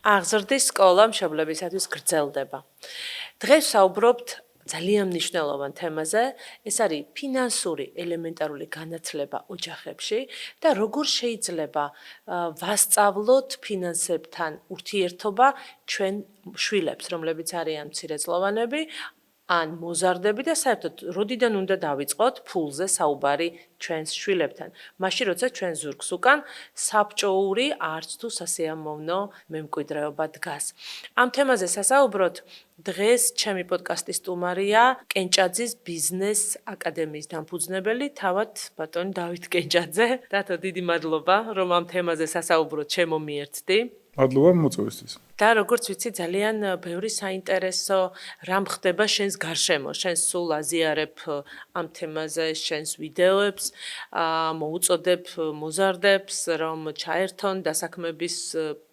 აღზრდის სკოლა მშობლებისათვის გრძელდება. დღეს ვსაუბრობთ ძალიან მნიშვნელოვან თემაზე, ეს არის ფინანსური ელემენტარული განათლება ოჯახებში და როგორ შეიძლება ვასწავლოთ ფინანსებთან ურთიერთობა ჩვენ შვილებს, რომლებიც არიან მცირეწლოვანები, ან მოზარდები და საერთოდ როდიდან უნდა დავიწყოთ ფულზე საუბარი ჩვენს შვილებთან. მაშინ როცა ჩვენ ზურგს უკან საბჭოური არც თუ სასიამოვნო მემკვიდრეობა დგას. ამ თემაზე სასაუბროთ დღეს ჩემი პოდკასტის სტუმარია კენჭაძის ბიზნეს აკადემიის დამფუძნებელი თავად ბატონი დავით კენჭაძე. დათო, დიდი მადლობა რომ ამ თემაზე სასაუბროთ ჩემო მიერთდი. მადლობა მოწვევისთვის. და როგორც ვიცი, ძალიან ბევრი საინტერესო რამ ხდება შენს გარშემო. შენ სულ აზიარებ ამ თემაზე შენს ვიდეოებს, მოუწოდებ მოზარდებს, რომ ჩაერთონ დასაქმების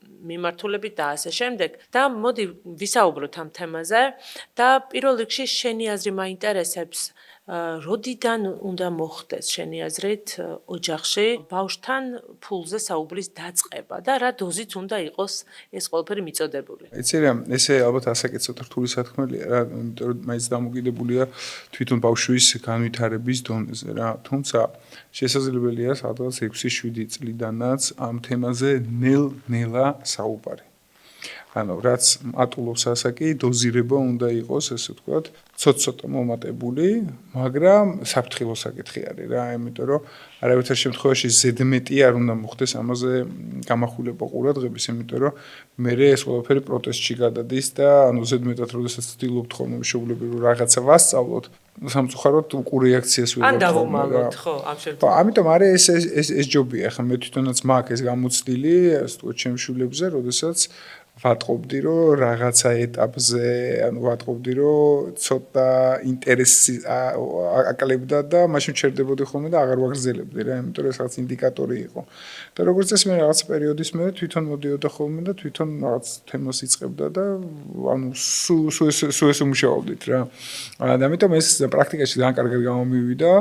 მიმართულებით და ასე შემდეგ. და მოდი ვისაუბროთ ამ თემაზე და პირველ რიგში შენი აზრი მაინტერესებს. როდიდან უნდა მოხდეს შენი აზრით ოჯახში ბავშვთან ფულზე საუბრის დაწყება და რა დოზით უნდა იყოს ეს ყველაფერი მიწოდებული? იცი რა, ესე ალბათ ასაკეთო რთული სათქმელია რა, იმიტომ რომ მაინც დამოკიდებულია თვითონ ბავშვის განვითარების დონეზე რა. თუმცა შესაძლებელია სადღაც 6-7 წლიდანაც ამ თემაზე ნელ-ნელა საუბარი. ანუ რაც ატულობს ასაკი, დოზირება უნდა იყოს, ესე ვთქვათ, ცოტ-ცოტა მომატებული, მაგრამ საფრთხილო საკითხი არის რა, იმიტომ რომ არავითარ შემთხვევაში ზედმეტი არ უნდა მოხდეს ამაზე გამახვილება ყურადღების, იმიტომ რომ მე ეს ყველაფერი პროტესტში გადადის და ანუ ზედმეტად როდესაც ვცდილობთ ხოლმე მშობლები რომ რაღაცა ვასწავლოთ, სამწუხაროდ უკუ რეაქციას ვერ ან დავუმალოთ, ხო, ამ შემთხვევაში. ამიტომ არის ეს ჯობია, ხა მე თვითონაც მაქვს ეს გამოცდილი, ასე ვთქვათ, ჩემ შვილებზე, როდესაც ვატყობდი რომ რაღაცა ეტაპზე, ანუ ვატყობდი რომ ცოტა ინტერესი აკლებდა და მაშინ ჩერდებოდი ხოლმე და აღარ ვაგრძელებდი რა, იმიტომ რომ ეს რაღაც ინდიკატორი იყო. და როგორც წესი მე რაღაც პერიოდის მერე თვითონ მოდიოდა ხოლმე და თვითონ რაღაც თემას იწყებდა და ანუ სულ ეს უმუშაობდით რა. და ამიტომ ეს პრაქტიკაში ძალიან კარგად გამომივიდა.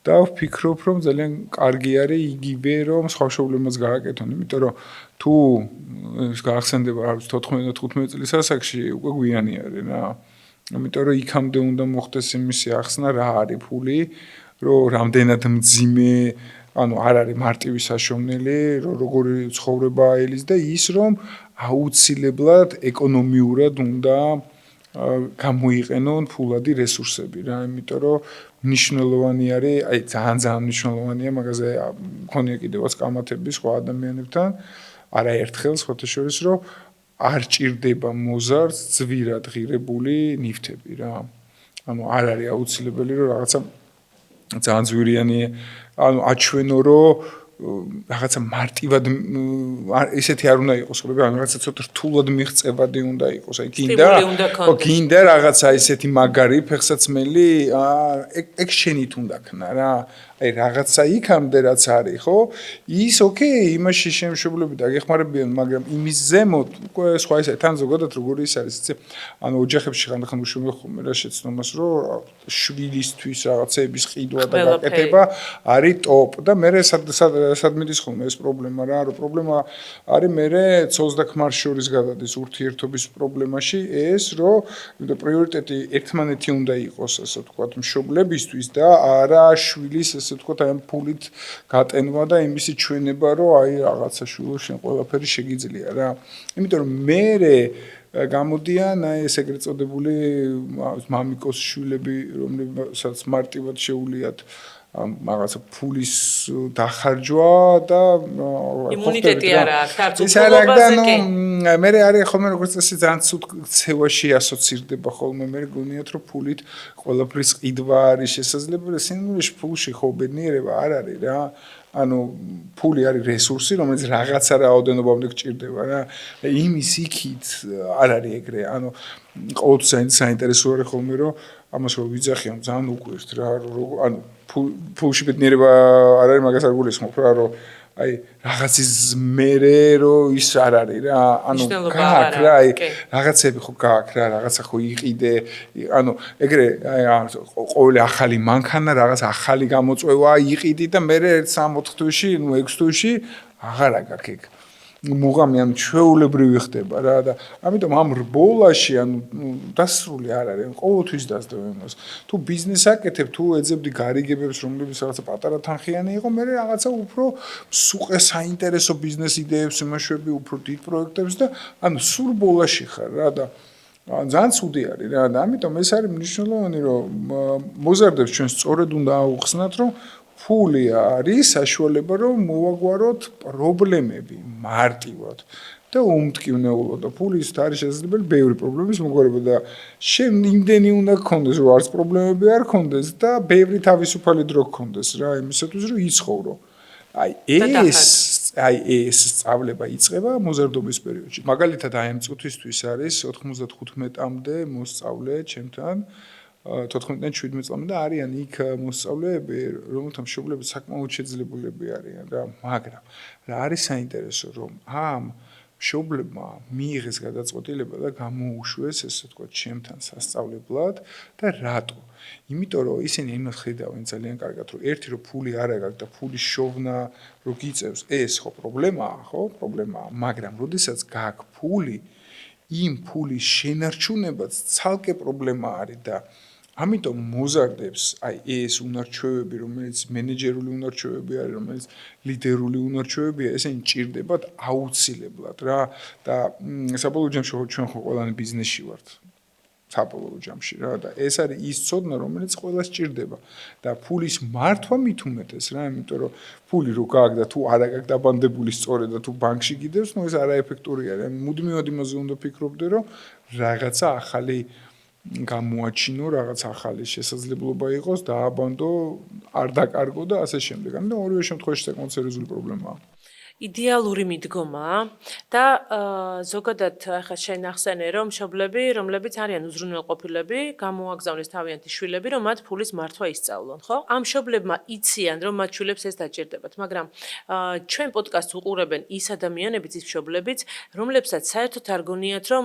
და ვფიქრობ, რომ ძალიან კარგი არის იგივე, რომ სხვა მშობლებმაც გააკეთონ, იმიტომ რომ თუ ეს გაახსენდება, რა ვიცი, 14-15 წლის ასაკში უკვე გვიანი არის რა. იმიტომ რომ იქამდე უნდა მოხდეს იმისი ახსნა, რა არის ფული, რომ რამდენად მძიმე, ანუ არ არის მარტივი საშოვნელი, რომ როგორი ცხოვრება ელის და ის რომ აუცილებლად ეკონომიურად უნდა გამოიყენონ ფულადი რესურსები რა, იმიტომ რომ მნიშვნელოვანი არის, აი ძალიან მნიშვნელოვანია, მაგაზე მქონია კიდევაც კამათები სხვა ადამიანებთან, არაერთხელ სხვათა შორის, რომ არ ჭირდება მოზარდს ძვირად ღირებული ნივთები რა. ანუ არ არის აუცილებელი რომ რაღაცა ძალიან ძვირიანი, ანუ აჩვენო რომ რაღაცა მარტივად ისეთი არ უნდა იყოს, ანუ რაღაცა ცოტა რთულად მიღწევადი უნდა იყოს, აი გინდა რაღაცა ისეთი მაგარი ფეხსაცმელი, ეგ შენით უნდა ქნა რა. აი რაღაცა იქამდე რაც არის, ხო? ის ოკეი, იმაში შემშობლები დაგეხმარებიან, მაგრამ იმის ზემოთ უკვე სხვა ისე თან ზოგადად როგორი ის არის, იცი? ანუ ოჯახებში ხანდახან უშუალოდ ხომ რა შეცნობას, რომ შვილისთვის რაღაცების ყიდვა და გაკეთება არის ტოპ და მე სად მიდის ხოლმე ეს პრობლემა რა, რომ პრობლემა არის მე ცოლს და ქმარს შორის გადადის ურთიერთობის პრობლემაში ეს, რომ პრიორიტეტი ერთმანეთი უნდა იყოს, ასე ვთქვათ, მშობლებისთვის და არა შვილის ასე ვთქვათ, აი ამ ფულით გატენვა და იმისი ჩვენება, რომ აი რაღაცა შვილო შენ ყველაფერი შეგიძლია რა. იმიტომ რომ მე გამოდიან აი ეს ეგრეთ წოდებული მამიკოს შვილები, რომლებსაც მარტივად შეუულიათ რაღაცა ფულის დახარჯვა და იმუნიტეტი არა აქვს, არც უფლობაზე კი. მე არის ხოლმე როგორც წესი ძალიან ცუდ ცევაში ასოცირდება ხოლმე მე გონიათ რომ ფულით ყველაფრის ყიდვა არის შესაძლებელი, სინამდვილეში ფულში ხო ბედნიერება არ არის რა. ანუ ფული არის რესურსი, რომელიც რაღაცა რაოდენობამდე გჭირდება რა. იმის იქით არ არის ეგრე. ანუ ყოველთვის საინტერესო არის ხოლმე რომ ამას რომ ვიძახიან ძალიან უკვირთ რა, ანუ ფულში ბედნიერება არ არის, მაგას არ გულისხმობ რა, რომ აი რაღაცის მერე რომ ის არ არის რა, ანუ გააკ რა, აი რაღაცები ხო გააკ რა, რაღაცა ხო იყიდე, ანუ ეგრე აი ყოველი ახალი მანქანა რაღაც ახალი გამოწვევა იყიდი და მე 1-3-4 თვეში, ნუ 6 თვეში აღარ აგაკ ეგ. მუღამი ანუ ჩვეულებრივი ხდება რა და ამიტომ ამ რბოლაში ანუ დასრული არ არის ყოველთვის დასდევ იმას თუ ბიზნეს აკეთებ თუ ეძებდი გარიგებებს რომლებიც რაღაცა პატარა თანხიანი იყო მე რაღაცა უფრო სუყე საინტერესო ბიზნეს იდეებს იმაშვები უფრო დიდ პროექტებს და ანუ სულ ბოლაში ხარ რა და ძალიან ცუდი არის რა და ამიტომ ეს არის მნიშვნელოვანი რომ მოზარდებს ჩვენ სწორედ უნდა აუხსნათ რომ ფული არის საშუალება რომ მოვაგვაროთ პრობლემები მარტივად და უმტკივნეულოდ და ფულის არის შესაძლებელი ბევრი პრობლემის მოგვარება და შენ იმდენი უნდა გქონდეს რომ არც პრობლემები არ გქონდეს და ბევრი თავისუფალი დრო გქონდეს რა იმისათვის რომ იცხოვრო აი ეს სწავლება იწყება მოზარდობის პერიოდში მაგალითად აი ამ წუთისთვის არის 95-მდე მოსწავლე ჩემთან 14-დან 17 წლამდე და არიან იქ მოსწავლეები, რომელთა მშობლები საკმაოდ შეძლებულები არიან რა, მაგრამ რა არის საინტერესო, რომ ამ მშობლებმა მიიღეს გადაწყვეტილება და გამოუშვეს, ესე ვთქვათ, ჩემთან სასწავლებლად და რატო? იმიტომ რომ ისინი იმას ხედავენ ძალიან კარგად, რომ ერთი რომ ფული არ აქვს და ფულის შოვნა რო გიწევს, ეს ხო პრობლემაა, მაგრამ როდესაც გააქვს ფული, იმ ფულის შენარჩუნებაც ცალკე პრობლემა არის და ამიტომ მოზარდებს აი ეს უნარჩვევები რომელიც მენეჯერული უნარჩვევები არის რომელიც ლიდერული უნარჩვევებია ესენი ჭირდებათ აუცილებლად რა და საბოლოო ჯამში ჩვენ ხო ყველანი ბიზნესში ვართ საბოლოო ჯამში რა და ეს არის ის ცოდნა რომელიც ყველას ჭირდება და ფულის მართვა მით უმეტეს რა იმიტომ რომ ფული რო გააქვს და თუ არ აქვს დაბანდებული სწორედ და თუ ბანკში გიდევს ნუ ეს არაეფექტური არის მუდმივად იმაზე უნდა ფიქრობდე რომ რაღაცა ახალი გამოაჩინო რაღაც ახალი შესაძლებლობა იყოს დააბანდო არ დაკარგო და ასე შემდეგ. ანუ ორივე შემთხვევაში საკმაოდ სერიოზული პრობლემაა. იდეალური მიდგომაა და ზოგადად ახლა შენ ახსენე რომ მშობლები რომლებიც არიან უზრუნველყოფილები გამოაგზავნეს თავიანთი შვილები რომ მათ ფულის მართვა ისწავლონ ხო ამ მშობლებმა იციან რომ მათ შვილებს ეს დაჭირდებათ მაგრამ ჩვენ პოდკასტს უყურებენ ის ადამიანებიც ის მშობლებიც რომლებსაც საერთოდ არ გონიათ რომ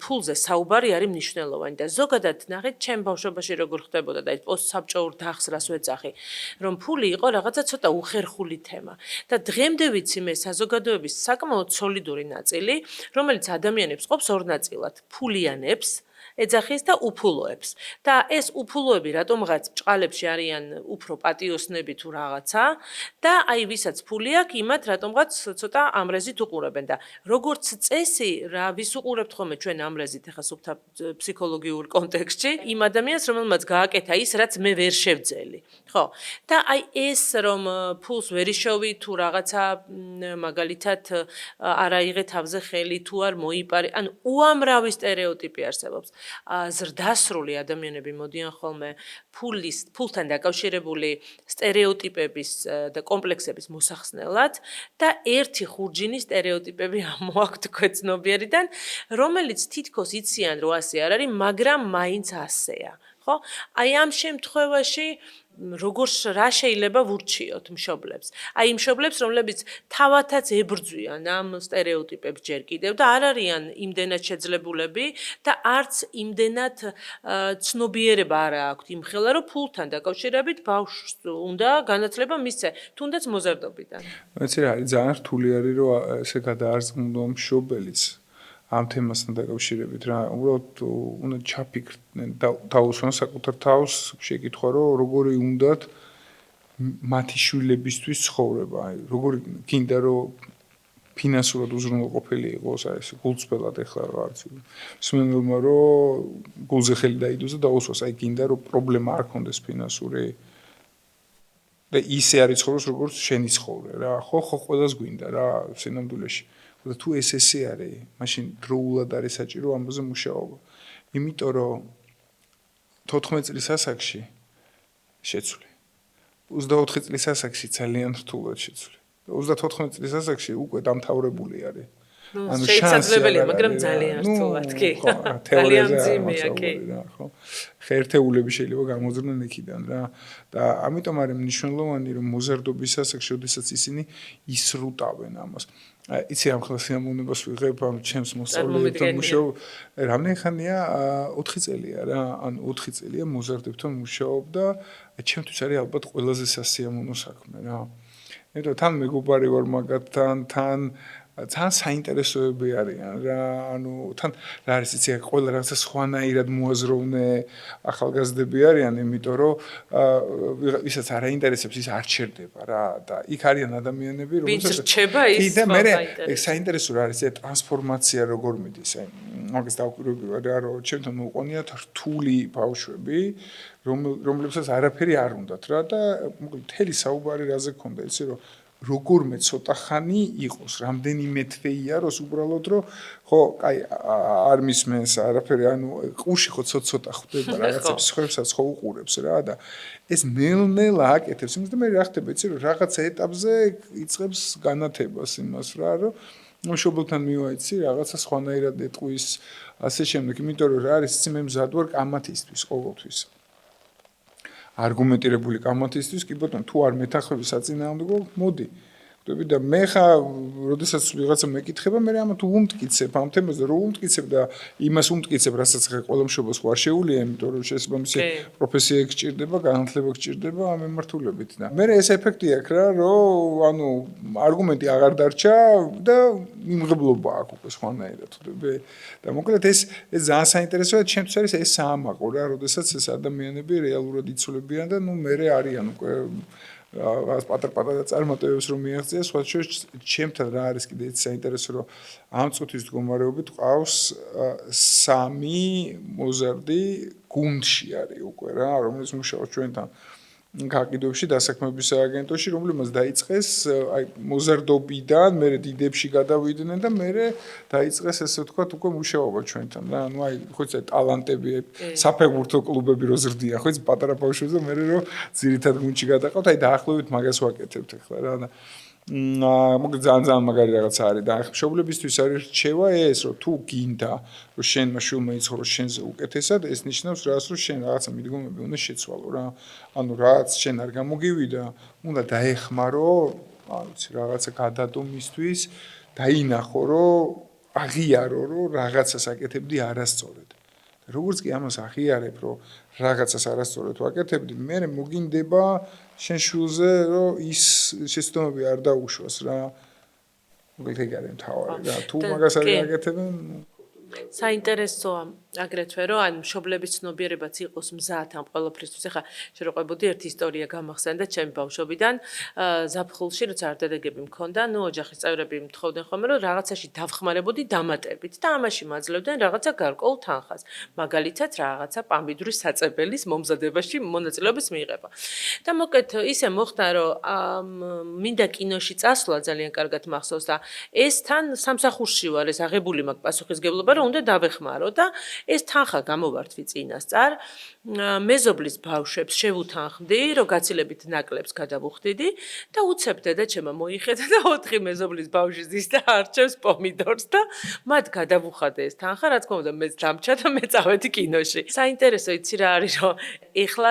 ფულზე საუბარი არის მნიშვნელოვანი და ზოგადად ნახეთ ჩემ ბავშვობაში როგორ ხდებოდა და ეს პოსტსაბჭოურ დახსრას ვეძახი რომ ფული იყო რაღაცა ცოტა უხერხული თემა და დღემდე ვიცი მე საზოგადოების საკმაოდ სოლიდური ნაწილი, რომელიც ადამიანებს ყოფს ორ ნაწილად, ფულიანებს, ეძახის და უფულოებს. და ეს უფულოები რატომღაც ბჭყალებში არიან უფრო პატიოსნები თუ რაღაცა და აი ვისაც ფული აქვს, იმათ რატომღაც ცოტა ამრეზით უყურებენ და როგორც წესი, რა ვის უყურებთ ხოლმე ჩვენ ამრეზით ახლა სუფთა ფსიქოლოგიურ კონტექსტში, იმ ადამიანს რომელმაც გააკეთა ის, რაც მე ვერ შევძელი. ხო? და აი ეს რომ ფულს ვერ იშოვი თუ რაღაცა მაგალითად არ აიღე თავზე ხელი თუ არ მოიპარე, ანუ უამრავი სტერეოტიპი არსებობს. ზრდასრული ადამიანები მოდიან ხოლმე ფულთან დაკავშირებული სტერეოტიპების და კომპლექსების მოსახსნელად და ერთი ხურჯინი სტერეოტიპები ამოაქვთ ქვეცნობიერიდან, რომელიც თითქოს იციან რომ ასე არ არის, მაგრამ მაინც ასეა. ხო? აი ამ შემთხვევაში რა შეიძლება ვურჩიოთ მშობლებს? აი იმ მშობლებს, რომლებიც თავათაც ებრძვიან ამ სტერეოტიპებს ჯერ კიდევ და არ არიან იმდენად შეძლებულები და არც იმდენად ცნობიერება არ აქვთ იმ ხელა, რომ ფულთან დაკავშირებით ბავშვს უნდა განათლება მისცე, თუნდაც მოზარდობიდან. მეც არის ძალიან რთული არის, რომ ესე გადაარწმუნდო მშობელიც ამ თემასთან დაკავშირებით რა უბრალოდ უნდა ჩაფიქრდნენ და დაუსვან საკუთარ თავს შეკითხვა რომ როგორი უნდათ მათი შვილებისთვის ცხოვრება აი როგორი გინდა რომ ფინანსურად უზრუნველყოფილი იყოს აი ეს გულწრფელად ეხლა რა არც მსმენელმა რომ გულზე ხელი დაიდოს და დაუსვას აი გინდა რომ პრობლემა არ ქონდეს ფინანსური და ისე არის ცხოვროს როგორც შენი ცხოვრე რა ხო ყველას გვინდა რა სინამდვილეში და თუ ესე არის, მაშინ დროულად არის საჭირო ამაზე მუშაობა. იმიტომ რომ 14 წლის ასაკში შეცვლი. 24 წლის ασაკში ძალიან რთულად შეცვლი. 34 წლის ასაკში უკვე დამთავრებული არის. ანუ შესაძლებელია, მაგრამ ძალიან რთულად კი. ძალიან ძიმეა კი. ხო. ხერთეულები შეიძლება გამოზრდნენ იქიდან რა. და ამიტომ არის მნიშვნელოვანი რომ მოზარდობის ასაკში, როდესაც ისინი ისრუტავენ ამას. იცი ამ ხელს სიამოვნებას ვიღებ ამ ჩემს მოსწავლეებთან მუშაობ. რამდენი ხანია 4 წელია რა. ან 4 წელია მოზარდებთან მუშაობ და ჩემთვის არის ალბათ ყველაზე სასიამოვნო საქმე რა. თან მეგობარი ვარ მაგათთან, თან ძალიან საინტერესოები არიან რა, ანუ თან რა არის იცი, ყველა რაღაცა სხვანაირად მოაზროვნე ახალგაზრდები არიან, იმიტომ რომ ვისაც არ აინტერესებს ის არ ჩერდება რა და იქ არიან ადამიანები, ვინც რჩება ის და მე საინტერესო რა არის ეს ტრანსფორმაცია როგორ მიდის, აი მაგას დავკვირვებია რა რომ ჩემთან მოუყონიათ რთული ბავშვები, რომლებსაც არაფერი არ უნდათ რა და მთელი საუბარი რაზე ქონდა იცი რომ როგორმე ცოტა ხანი იყოს, რამდენიმე თვე იაროს უბრალოდ რომ ხო, აი არ მისმენს არაფერი, ანუ ყურში ხო ცოტა ხვდება რაღაცებს ხვევსაც ხო უყურებს რა და ეს ნელ-ნელა აკეთებს იმას და მე რა ხდება იცი რომ რაღაცა ეტაპზე იწყებს განათებას იმას რა რომ მშობელთან მივაიცი რაღაცა სხვანაირად ეტყვის ასე შემდეგ, იმიტომ რომ რა არის იცი მე მზად ვარ კამათისთვის ყოველთვის. არგუმენტირებული კამათისთვის, კი ბატონო, თუ არ მეთანხმები საწინააღმდეგო, მოდი. ხვდები და მე ხა, როდესაც ვიღაცა მეკითხება, მე ამათ უმტკიცებ ამ თემაზე, რომ უმტკიცებ და იმას უმტკიცებ, რასაც ხა ყველა მშობელს ხო არ შეუძლია, იმიტომ რომ შესაბამისი პროფესია გჭირდება, განათლება გჭირდება ამ მიმართულებით და მე ეს ეფექტი აქვს რა, რომ ანუ არგუმენტი აღარ დარჩა და მიმღებლობა აქვს უკვე სხვანაირად, ხვდები? და მოკლედ ეს ძალიან საინტერესოა, ჩემთვის არის ეს საამაყო რა, როდესაც ეს ადამიანები რეალურად იცოლებიან და ნუ მე არიან უკვე რაღაც პატარ-პატარა წარმატებებს რომ მიაღწია, სხვა შორის ჩემთან რა არის კიდე ის საინტერესო რომ ამ წუთის მდგომარეობით ყავს 3 მოზარდი გუნდში არის უკვე რა, რომელიც მუშაობს ჩვენთან გაყიდვებში დასაქმების სააგენტოში, რომლებმაც დაიწყეს აი მოზარდობიდან, მერე დიდებში გადავიდნენ და მერე დაიწყეს ესე ვთქვათ უკვე მუშაობა ჩვენთან რა. ანუ აი ხო იცი ტალანტები, საფეხბურთო კლუბები რო ზრდიან, ხო იცი პატარა ბავშვებზე მერე რო ძირითად გუნდში გადაყავთ, აი დაახლოებით მაგას ვაკეთებთ ახლა რა და მოკლედ ძალიან მაგარი რაღაცა არის და მშობლებისთვის არის რჩევა ეს რომ თუ გინდა რომ შენმა შვილმა იცხოვროს შენზე უკეთესად ეს ნიშნავს რას რომ შენ რაღაცა მიდგომები უნდა შეცვალო რა ანუ რაც შენ არ გამოგივიდა უნდა დაეხმარო ანუ იცი რაღაცა გადადო მისთვის დაინახო რომ აღიარო რომ რაღაცას აკეთებდი არასწორად როგორც კი ამას აღიარებ რომ რაღაცას არასწორად ვაკეთებდი მე მოგინდება შენ შულზე რომ ის შეცდომები არ დაუშვას რა მოკლედ ეგ არის მთავარი რა თუ მაგას არ აკეთებენ საინტერესოა აგრეთვე რომ ან მშობლების ცნობიერებაც იყოს მზად ამ ყველაფრისთვის. ახლა შეроყებოდი ერთი ისტორია გამახსენდა ჩემი ბავშვობიდან. ზაფხულში როცა არდადეგები მქონდა, ნუ ოჯახის წევრები მთხოვდნენ ხოლმე რომ რაღაცაში დავხმარებოდი დამატებით და ამაში მაძლევდნენ რაღაცა გარკვეულ თანხას. მაგალითად რაღაცა პამბიდურის საწებელის მომზადებაში მონაწილეობის მიღება. და მოკლედ ისე მოხდა რომ მინდა კინოში წასვლა ძალიან კარგად მახსოვს და ეს თან სამსახურში ვარ ეს აღებული მაქვს პასუხისგებლობა რომ უნდა დავეხმარო და ეს თანხა გამოვართვი წინასწარ მეზობლის ბავშვებს შევუთანხმდი რომ გაცილებით ნაკლებს გადავუხდიდი და უცებ დედაჩემა მოიხედა და 4 მეზობლის ბავშვის ის და არჩევს პომიდორს და მათ გადავუხადე ეს თანხა რა თქმა უნდა მეც დამჭა და მე წავედი კინოში საინტერესო იცი რა არის რომ ეხლა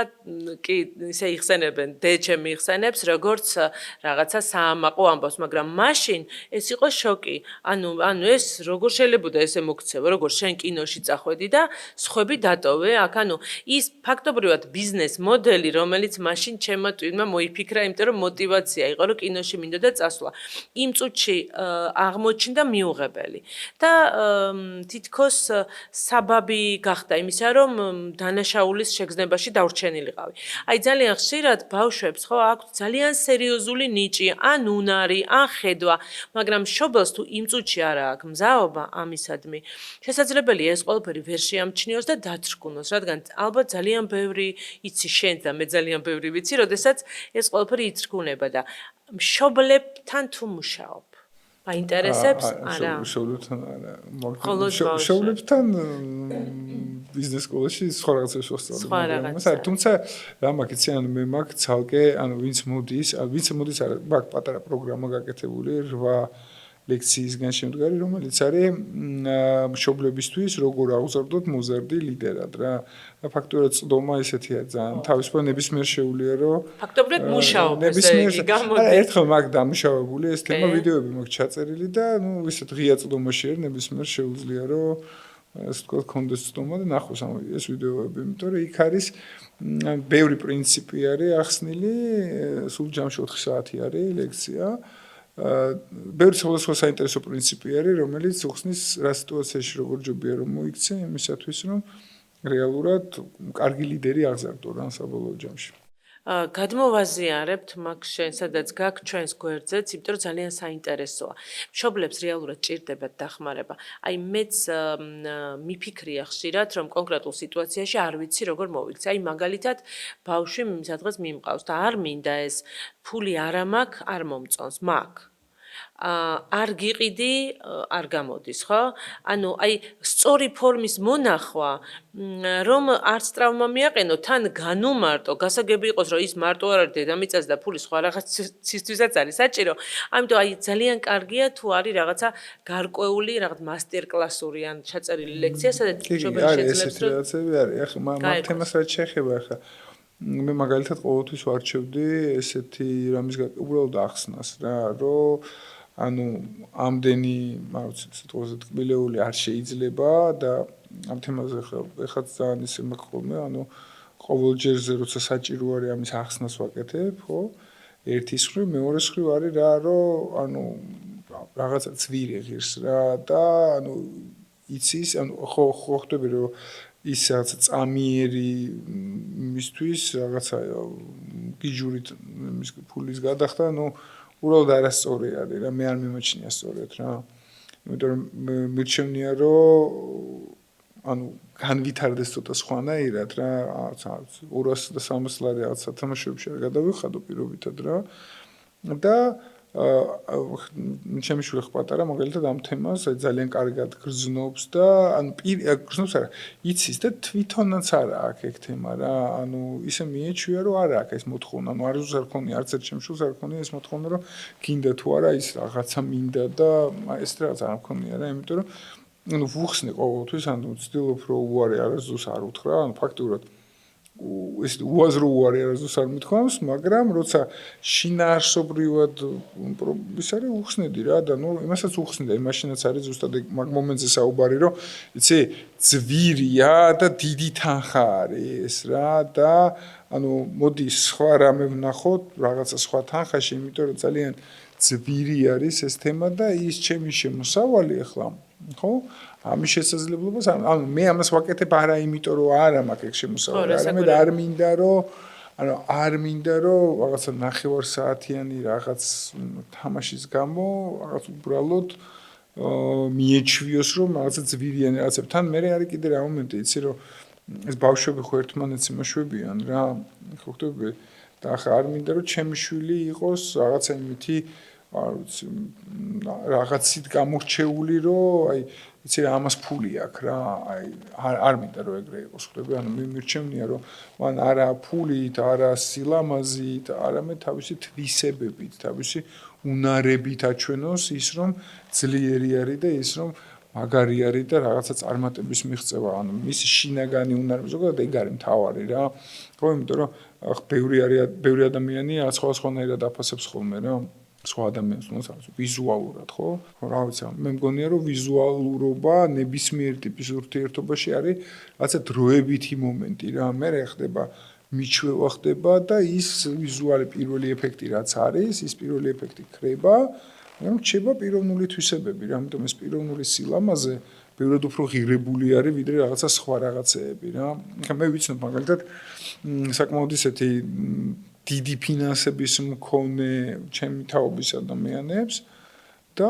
კი ისე იხსენებენ დედაჩემი იხსენებს როგორც რაღაცა საამაყო ამბავს მაგრამ მაშინ ეს იყო შოკი ანუ ეს როგორ შეიძლება ესე მოგცევა როგორ შენ კინოში წახვედი და სხვები დატოვე აქ ანუ ის ფაქტობრივად ბიზნეს მოდელი რომელიც მაშინ ჩემმა ტვინმა მოიფიქრა იმიტომ რომ мотиваცია იყო რომ კინოში მინდოდა წასვლა იმ წუთში აღმოჩნდა მიუღებელი და თითქოს საბაბი გახდა იმისა რომ დანაშაულის შეგრძნებაში დავრჩენილიყავი აი ძალიან ხშირად ბავშვებს ხო აქვს ძალიან სერიოზული ნიჭი ან უნარი ან ხედვა მაგრამ მშობელს თუ იმ წუთში არა აქვს მზაობა ამისადმი შესაძლებელია ეს ყველაფერი ვერ შეამჩნიოს და დათრგუნოს, რადგან ალბათ ძალიან ბევრი იცი შენ და მე ძალიან ბევრი ვიცი, როდესაც ეს ყველაფერი ითრგუნება და მშობლებთან თუ მუშაობ. აინტერესებს? არა. მშობლებთან არა. მშობლებთან ბიზნეს სკოლაში სხვა რაღაცებს ვასწავლებ. თუმცა რა მაქვს იცი, ანუ მე მაქვს ცალკე, ანუ ვინც მოდის არა, მაქვს პატარა პროგრამა გაკეთებული 8 ლექციისგან შემდგარი, რომელიც არის მშობლებისთვის როგორ აღზარდოთ მოზარდი ლიდერად რა. და ფაქტობრივად წდომა ესეთია ძალიან. თავისუფლად ნებისმიერ შეუძლია რომ ფაქტობრივად მუშაობ ესე იგი გამოდი. ერთხელ მაგ დამუშავებული ეს თემა ვიდეოები მაქვს ჩაწერილი და ნუ ისეთ ღია წდომაში არის ნებისმიერ შეუძლია რომ ასე ვთქვათ კონდეს წდომა და ნახოს ეს ვიდეოები, იმიტომ რომ იქ არის ბევრი პრინციპი არის ახსნილი, სულ ჯამში 4 საათი არის ლექცია. ბევრი სხვადასხვა საინტერესო პრინციპი არის, რომელიც უხსნის რა სიტუაციაში როგორ ჯობია რომ მოიქცე იმისათვის, რომ რეალურად კარგი ლიდერი აღზარდო რა საბოლოო ჯამში. გადმოვაზიარებთ მაგ შენ სადაც გაქვს ჩვენს გვერდზეც, იმიტომ რომ ძალიან საინტერესოა. მშობლებს რეალურად ჭირდებათ დახმარება. აი მეც მიფიქრია ხშირად, რომ კონკრეტულ სიტუაციაში არ ვიცი როგორ მოვიქცე. აი მაგალითად, ბავშვი სადღაც მიმყავს და არ მინდა ეს ფული არა მაქვს, არ მომწონს, მაქვს. არ გიყიდი, არ გამოდის, ხო? ანუ აი სწორი ფორმის მონახვა, რომ არც ტრავმა მიაყენო, თან განუმარტო, გასაგები იყოს, რომ ის მარტო არ არის დედამიწაზე და ფული სხვა რაღაცისთვისაც არის საჭირო. ამიტომ აი ძალიან კარგია თუ არის რაღაცა გარკვეული, რაღაც მასტერკლასური ან ჩაწერილი ლექცია, სადაც მშობელი შეძლებს რომ რაღაცები არის. ახლა მაგ თემას რაც შეეხება ახლა მე მაგალითად ყოველთვის ვარჩევდი ესეთი რამის უბრალოდ ახსნას რა, რომ ანუ ამდენი, არ ვიცი, სიტყვაზე ტკბილეული არ შეიძლება და ამ თემაზე ხაც ძალიან ისე მაქვს ხოლმე, ანუ ყოველ ჯერზე როცა საჭირო არის ამის ახსნას ვაკეთებ, ხო? ერთის მხრივ, მეორეს მხრივ არის რა, რომ ანუ რაღაცა ძვირი ღირს რა და ანუ იცის, ანუ ხო ხვდები რომ ის რაღაცა წამიერი მისთვის რაღაცა გიჟურით მის ფულის გადახდა, ну უბრალოდ არასწორი არის რა, მე არ მიმაჩნია სწორად რა. იმიტომ რომ მირჩევნია რომ ანუ განვითარდეს ცოტა სხვანაირად რა, 200 და 300 ლარი რაღაც სათამაშოებში არ გადავიხადო პირობითად რა. და ჩემი შვილი პატარა მაგალითად ამ თემას ძალიან კარგად გრძნობს და ანუ გრძნობს არა იცის და თვითონაც არა აქვს ეგ თემა რა ანუ ისე მიეჩვია რომ არა აქვს ეს მოთხოვნა ანუ არ უზარ ქონია არც ერთ ჩემ შულს არ ქონია ეს მოთხოვნა რომ გინდა თუ არა ის რაღაცა მინდა და ეს რაღაც არ მქონია რა იმიტომ რომ ანუ ვუხსნე ყოველთვის ანუ ვცდილობ რომ უარი არასდროს არ უთხრა ანუ ფაქტურად ეს უაზრო უარი არასდროს არ მithქვამს, მაგრამ როცა შინაარსობრივად ის არის უხსნედი რა და ნუ იმასაც უხსნედი, იმაშინაც არის ზუსტად მაგ მომენტზე საუბარი, რომ იცი, ძვირია და დიდი თანხა არის რა და ანუ მოდი სხვა რამე ვნახოთ, რაღაცა სხვა თანხაში, იმიტომ რომ ძალიან ძვირი არის ეს თემა და ის ჩემი შემოსავალი ახლა, ხო? ამის შესაძლებლობას ანუ მე ამას ვაკეთებ არა იმიტომ რომ არა მაქვს ეგ შემოსავალი არამედ არ მინდა რომ რაღაცა ნახევარ საათიანი რაღაც თამაშის გამო რაღაც უბრალოდ მიეჩვიოს რომ რაღაცა ძვირიანი რაღაცებთან მე არის კიდე რა მომენტი იცი რომ ეს ბავშვები ხო ერთმანეთს იმაშვებიან რა ხო ხტები და ახლა არ მინდა რომ ჩემი შვილი იყოს რაღაცა იმითი არ ვიცი რაღაცით გამორჩეული რომ აი იცი რა ამას ფული აქვს რა აი არ მინდა რომ ეგრე იყოს ხდები ანუ მიმირჩევნია რომ მან არა ფულით არა სილამაზით არამედ თავისი თვისებებით თავისი უნარებით აჩვენოს ის რომ ძლიერი არის და ის რომ მაგარი არის და რაღაცა წარმატების მიღწევა ანუ მისი შინაგანი უნარი ზოგადად ეგ არის მთავარი რა ხო იმიტომ რომ ბევრი ადამიანი სხვადასხვანაირად აფასებს ხოლმე რა სხვა ადამიანს თუნდაც ვიზუალურად ხო რა ვიცი მე მგონია რომ ვიზუალურობა ნებისმიერ ტიპის ურთიერთობაში არის რაღაცა დროებითი მომენტი რა მე ხდება მიჩვევა ხდება და ის ვიზუალი პირველი ეფექტი რაც არის ის პირველი ეფექტი ქრება მაგრამ რჩება პიროვნული თვისებები რა ამიტომ ეს პიროვნული სილამაზე ბევრად უფრო ღირებული არის ვიდრე რაღაცა სხვა რაღაცეები რა ხა მე ვიცნობ მაგალითად საკმაოდ ისეთი დიდი ფინანსების მქონე ჩემი თაობის ადამიანებს და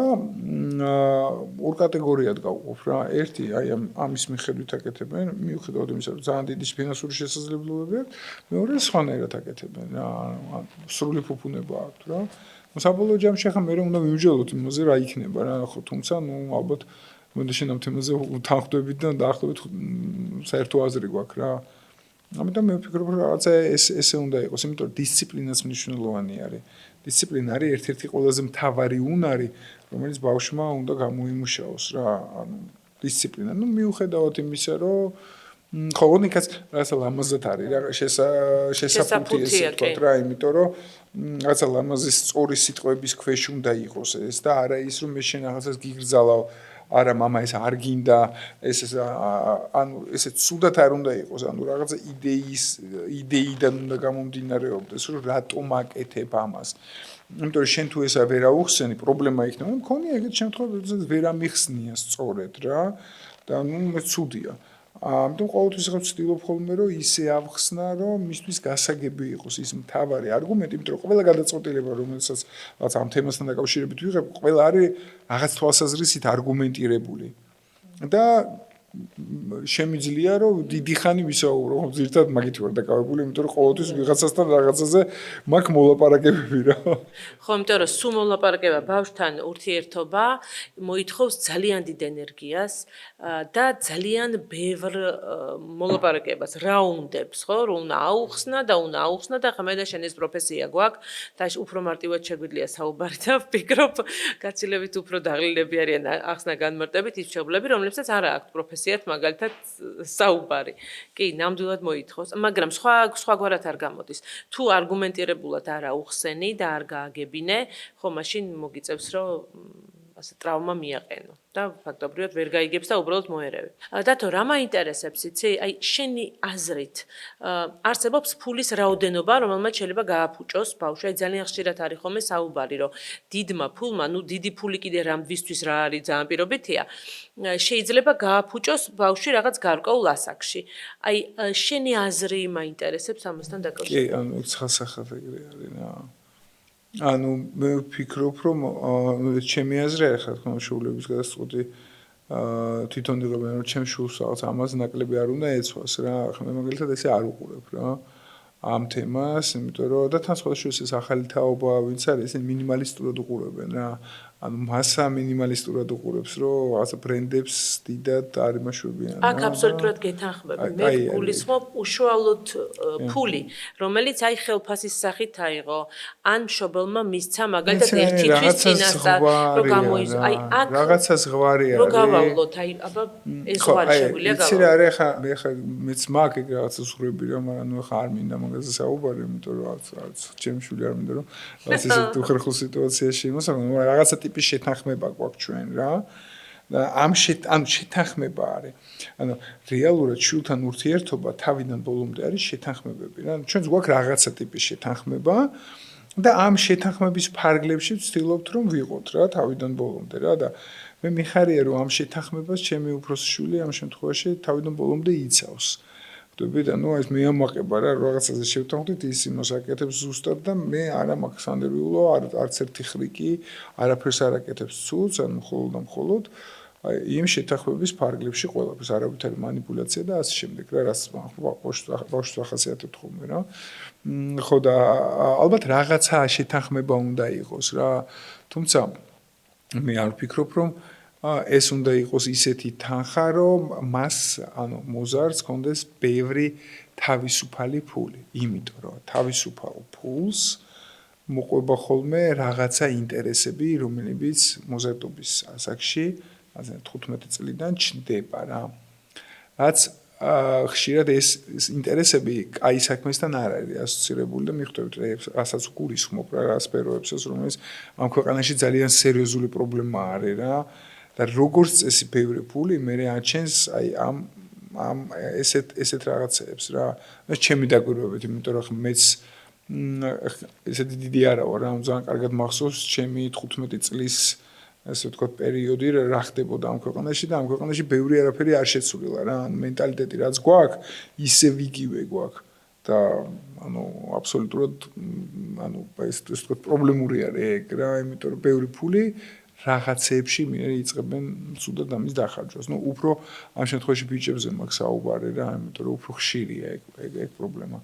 ორ კატეგორიად გავყოფ რა. ერთი აი ამის მიხედვით აკეთებენ, მიუხედავად იმისა, რომ ძალიან დიდი ფინანსური შესაძლებლობები აქვს, მეორე სხვანაირად აკეთებენ რა. სრული ფუფუნება აქვს რა. საბოლოო ჯამში ახლა მე უნდა ვიმსჯელოთ იმაზე რა იქნება რა, ხო, თუმცა ნუ ალბათ მოდა შენ ამ თემაზე თანხმდებით და დაახლოებით საერთო აზრი გვაქვს რა. ამიტომ მე ვფიქრობ რომ რაღაცა ესე უნდა იყოს, იმიტომ რომ დისციპლინაც მნიშვნელოვანი არის. დისციპლინა არის ერთ-ერთი ყველაზე მთავარი უნარი, რომელიც ბავშვმა უნდა გამოიმუშაოს რა, ანუ დისციპლინა. ნუ მიუხედავად იმისა, რომ ხო, ნიკაც რაღაცა ლამაზად არის რა, შესაფუთი ესე ვთქვათ რა, იმიტომ რომ რაღაცა ლამაზის სწორი სიტყვების ქვეშ უნდა იყოს ეს და არა ის რომ მე შენ რაღაცას გიგრძალავ არა მამა ეს არ გინდა ეს ანუ ესე ცუდად არ უნდა იყოს ანუ რაღაცა იდეიდან უნდა გამომდინარეობდეს რომ რატომ აკეთებ ამას იმიტომ რომ შენ თუ ესა ვერ აუხსენი პრობლემა იქნება მქონია ეგეთ შემთხვევაში როდესაც ვერ ამიხსნია სწორედ რა და ნუ მე ცუდია ამიტომ ყოველთვის ხარ ვცდილობ ხოლმე რომ ისე ავხსნა რომ მისთვის გასაგები იყოს ის მთავარი არგუმენტი იმიტომ რომ ყველა გადაწყვეტილება რომელსაც რაღაც ამ თემასთან დაკავშირებით ვიღებ ყველა არის რაღაც თვალსაზრისით არგუმენტირებული და შემიძლია რომ დიდი ხანი ვისაუბრო ხო ზირთად მაგით ვარ დაკავებული იმიტომ რომ ყოველთვის ვიღაცასთან რაღაცაზე მაქვს მოლაპარაკებები რა ხო იმიტომ რომ სულ მოლაპარაკება ბავშვთან ურთიერთობა მოითხოვს ძალიან დიდ ენერგიას და ძალიან ბევრ მოლაპარაკებას რა უნდებს ხო რომ უნდა აუხსნა და ხა მე და შენ ეს პროფესია გვაქვს და უფრო მარტივად შეგვიძლია საუბარი და ვფიქრობ გაცილებით უფრო დაღლილები არიან ახსნა განმარტებით ის მშობლები რომლებსაც არ აქვთ პროფესიათ მაგალითად საუბარი. კი, ნამდვილად მოითხოვს, მაგრამ სხვაგვარად არ გამოდის. თუ არგუმენტირებულად არ აუხსენი და არ გააგებინე, ხო, მაშინ მოგიწევს, რომ ასე ტრავმა მიაყენო და ფაქტობრივად ვერ გაიგებს და უბრალოდ მოერევი. დათო, რა მაინტერესებს, იცი? აი, შენი აზრით, არსებობს ფულის რაოდენობა, რომელმაც შეიძლება გააფუჭოს ბავშვი. აი, ძალიან ხშირად არის ხოლმე საუბარი, რომ დიდმა ფულმა, ნუ დიდი ფული კიდე რამდვისთვის რა არის ძალიან პირობითია, შეიძლება გააფუჭოს ბავშვი რაღაც გარკვეულ ასაკში. აი, შენი აზრი მაინტერესებს ამასთან დაკავშირებით. კი, ანუ ცხელსახად ეგრე არის რა. ანუ მე ვფიქრობ რომ ჩემი აზრი ახლა თქო შუვლების გადასწყვეტი თვითონ იღებენ რომ ჩემ შულს რაღაც ამას ნაკლები არ უნდა ეცვას რა ახლა მე მაგალითად ესე არ უყურებ რა ამ თემას იმიტომ რომ და თან სხვადასხვა ეს ახალი თაობა ვინც არის ესე მინიმალისტურად უყურებენ რა ანუ მასა მინიმალისტურად უყურებს რომ რაღაცა ბრენდებს დიდად არ იმაშვებიან აქ აბსოლუტურად გეთანხმები მე გულისხმობ უშუალოდ ფული რომელიც აი ხელფასის სახით აიღო ან მშობელმა მისცა მაგალითად ერთი თვის წინასწარ რომ გამოიზო აი აქ რაღაცა ზღვარი არის რომ გავავლოთ აი აბა ეს ზღვარი შეგვიძლია გავავლოთ იცი რა არის ახლა მეც მაგ ეგ რაღაცა ზღვრები რა მაგრამ ნუ ახლა არ მინდა მაგაზე საუბარი იმიტომ რომ არც ჩემი შვილი არ მინდა რომ რაღაც ესე უხერხულ სიტუაციაში იმასაკ რაღაცა ტიპის შეთანხმება გვაქვს ჩვენ რა და ამ შეთანხმება არის ანუ რეალურად შულთან ურთიერთობა თავიდან ბოლომდე არის შეთანხმებები რა ჩვენს გვაქვს რაღაცა ტიპის შეთანხმება და ამ შეთანხმების ფარგლებში ვცდილობთ რომ ვიყოთ რა თავიდან ბოლომდე რა და მე მიხარია რომ ამ შეთანხმებას ჩემი უფროსი შვილი ამ შემთხვევაში თავიდან ბოლომდე იცავს ხდები და ნუ ეს მე ამაყება რა რაღაცაზე შევთანხმდით ის იმას აკეთებს ზუსტად და მე არა მაქვს სანდერვიულო არც ერთი ხრიკი არაფერს არ აკეთებს ცუდს ან მხოლოდ აი იმ შეთანხმების ფარგლებში ყველაფერს არავითარი манипуляცია და ასე შემდეგ რა რაც ბავშვს ახასიათებთ ხოლმე რა ხო და ალბათ რაღაცა შეთანხმება უნდა იყოს რა თუმცა მე არ ვფიქრობ რომ ეს უნდა იყოს ისეთი თანხა რომ მას ანუ მოზარდს კონდეს ბევრი თავისუფალი ფული იმიტომ რომ თავისუფალ ფულს მოყვება ხოლმე რაღაცა ინტერესები რომლებიც მოზარდობის ასაკში 15 წლიდან ჩნდება რა რაც ხშირად ეს ინტერესები კაი საქმესთან არ არის ასოცირებული და მიხვდებით რასაც გულისხმობ რა სფეროებსაც რომელიც ამ ქვეყანაში ძალიან სერიოზული პრობლემა არის რა და როგორც წესი ბევრი ფული მე აჩენს აი ამ ესეთ რაღაცებს რა მე ჩემი დაკვირვებით იმიტომ რომ მეც ესეთი დიდი არა ვარ რა ძალიან კარგად მახსოვს ჩემი 15 წლის ასე ვთქვათ პერიოდი რა ხდებოდა ამ ქვეყანაში და ამ ქვეყანაში ბევრი არაფერი არ შეცვლილა რა ანუ მენტალიტეტი რაც გვაქვს ისე ვიგივე გვაქვს და ანუ აბსოლუტურად ანუ ეს ვთქვათ პრობლემური არის ეგ რა იმიტომ რომ ბევრი ფული რაღაცეებში მე იწყებენ სუდად ამის დახარჯვას. ნუ უფრო ამ შემთხვევაში ბიჭებზე მაქვს საუბარი რა, იმიტომ რომ უფრო ხშირია ეგ პრობლემა.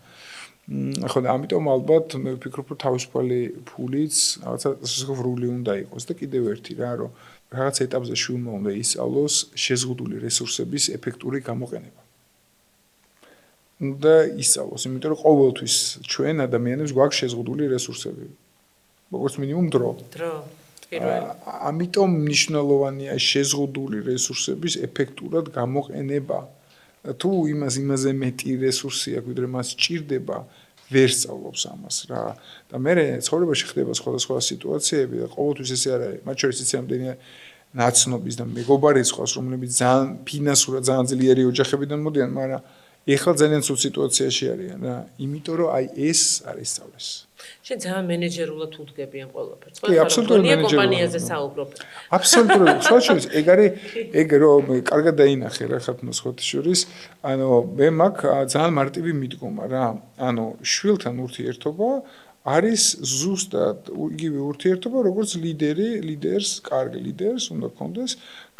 ხო და ამიტომ ალბათ მე ვფიქრობ რომ თავისუფალი ფულიც რაღაცა ზღვრული უნდა იყოს და კიდევ ერთი რა რომ რაღაც ეტაპზე შვილმა უნდა ისწავლოს შეზღუდული რესურსების ეფექტური გამოყენება. და ისწავლოს, იმიტომ რომ ყოველთვის ჩვენ ადამიანებს გვაქვს შეზღუდული რესურსები. როგორც მინიმუმ დრო. ამიტომ მნიშვნელოვანია შეზღუდული რესურსების ეფექტურად გამოყენება. თუ იმაზე მეტი რესურსი აქვს, ვიდრე მას სჭირდება, ვერ სწავლობს ამას რა. და მე ცხოვრებაში ხდება სხვადასხვა სიტუაციები და ყოველთვის ესე არ არის. მათ შორის იცი ამდენი ნაცნობის და მეგობარის ხავს, რომლებიც ძალიან ფინანსურად ძალიან ძლიერი ოჯახებიდან მოდიან, მაგრამ ეხლა ძალიან ცუდ სიტუაციაში არიან რა, იმიტომ რომ აი ეს არის სწავლის. შენ ძალიან მენეჯერულად უდგები ამ ყველაფერს. კი, აბსოლუტურად მენეჯერულად. კომპანიაზე საუბრობ. აბსოლუტურად. ხოჩოს, ეგ რომ კარგად დაინახე რა ხათმოს ხოთშურის, ანუ მე მაქვს ძალიან მარტივი მიდგომა რა. ანუ შვილთან ურთიერთობა არის ზუსტად იგივე ურთიერთობა, როგორც ლიდერს, კარგ ლიდერს უნდა გქონდეს,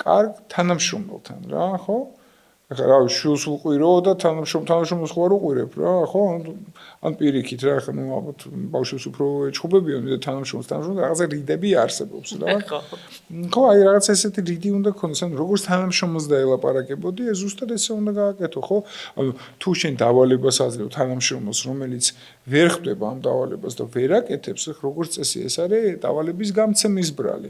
კარგ თანამშრომელთან რა, ხო? ახლა რა შულს უყვირო და თანამშრომელს ხო არ უყვირებ რა, ხო? ან პირიქით რა, ახლა ალბათ ბავშვებს უფრო ეჩხუბებიან და თანამშრომელს რაღაცა რიდები არსებობს რა. ხო, აი რაღაც ესეთი რიდი უნდა გქონდეს, ანუ როგორც თანამშრომელს დაელაპარაკებოდი, ეს ზუსტად ესე უნდა გააკეთო, ხო? ანუ თუ შენ დავალებას აძლევ თანამშრომელს, რომელიც ვერ ხვდება ამ დავალებას და ვერ აკეთებს, როგორც წესი ეს არის დავალების გამცემის ბრალი.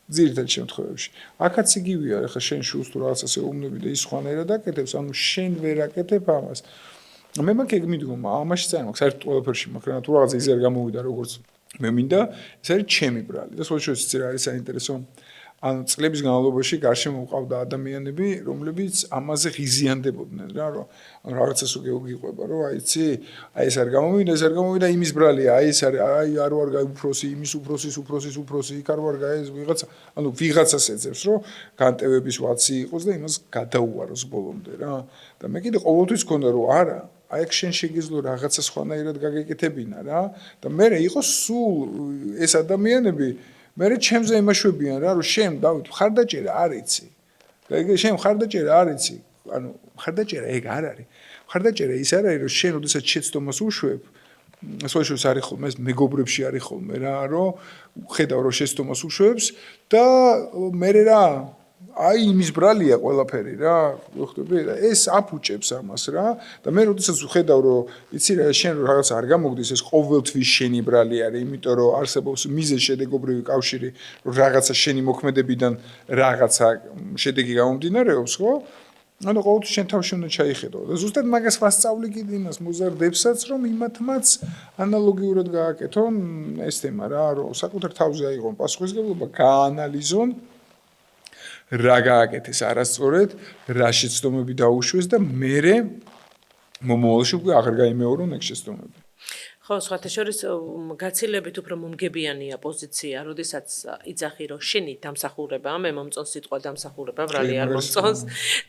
ძირითად შემთხვევებში. აქაც იგივეა, ახლა შენ შულს თუ რაღაცას ეუბნები და ის სხვანაირად აკეთებს, ანუ შენ ვერ აკეთებ ამას. მე მაქვს ეგ მიდგომა, ამაში წაიმაქვს, საერთოდ ყველაფერში მაქვს, რა თუ რაღაცა ისე არ გამოვიდა, როგორც მე მინდა, ეს არის ჩემი ბრალი. და სხვა შორის რა არის საინტერესო? ანუ წლების განმავლობაში გარშემო მყავდა ადამიანები, რომლებიც ამაზე ღიზიანდებოდნენ რა, რომ ანუ რაღაცას უკვე გიყვება, რომ აიცი, აი ეს არ გამოვიდა, იმის ბრალია, აი ეს არის, აი არ ვარ გაი უფროსი, იმის უფროსი, იქ არ ვარ გაი ეს ვიღაცა, ანუ ვიღაცას ეძებს, რომ განტევების ვაცი იყოს და იმას გადაუვაროს ბოლომდე რა. და მე კიდე ყოველთვის მქონდა რომ არა, აი აქ შენ შეგიძლო რაღაცა სხვანაირად გაგეკეთებინა რა და მე იყო სულ ეს ადამიანები მე ჩემზე იმაშვებიან რა რომ შენ დავით მხარდაჭერა არ იცი. შენ მხარდაჭერა არ იცი. ანუ მხარდაჭერა ეგ არ არის. მხარდაჭერა ის არ არის რომ შენ ოდესაც შეცდომას უშვებ სოციალურ არის ხოლმე ეს მეგობრებში არის ხოლმე რა რომ ხედავ რომ შეცდომას უშვებს და მე რა აი იმის ბრალია ყველაფერი რა ხვდები და ეს აფუჭებს ამას რა და მე როდესაც ვხედავ რომ იცი რა შენ რაღაც არ გამოგდის ეს ყოველთვის შენი ბრალი არის იმიტომ რომ არსებობს მიზეზ-შედეგობრივი კავშირი რომ რაღაცა შენი მოქმედებიდან რაღაცა შედეგი გამომდინარეობს ხო ანუ ყოველთვის შენ თავში უნდა ჩაიხედო და ზუსტად მაგას ვასწავლი კიდე იმას მოზარდებსაც რომ იმათმაც ანალოგიურად გააკეთონ ეს თემა რა რომ საკუთარ თავზე აიღონ პასუხისმგებლობა გაანალიზონ რა გააკეთეს არასწორად, რა შეცდომები დაუშვეს და მერე მომავალში უკვე აღარ გაიმეორონ ეგ შეცდომები. ხო, სხვათა შორის გაცილებით უფრო მომგებიანია პოზიცია, როდესაც იძახი რომ შენი დამსახურება, მე მომწონს სიტყვა დამსახურება, ბრალი არ მომწონს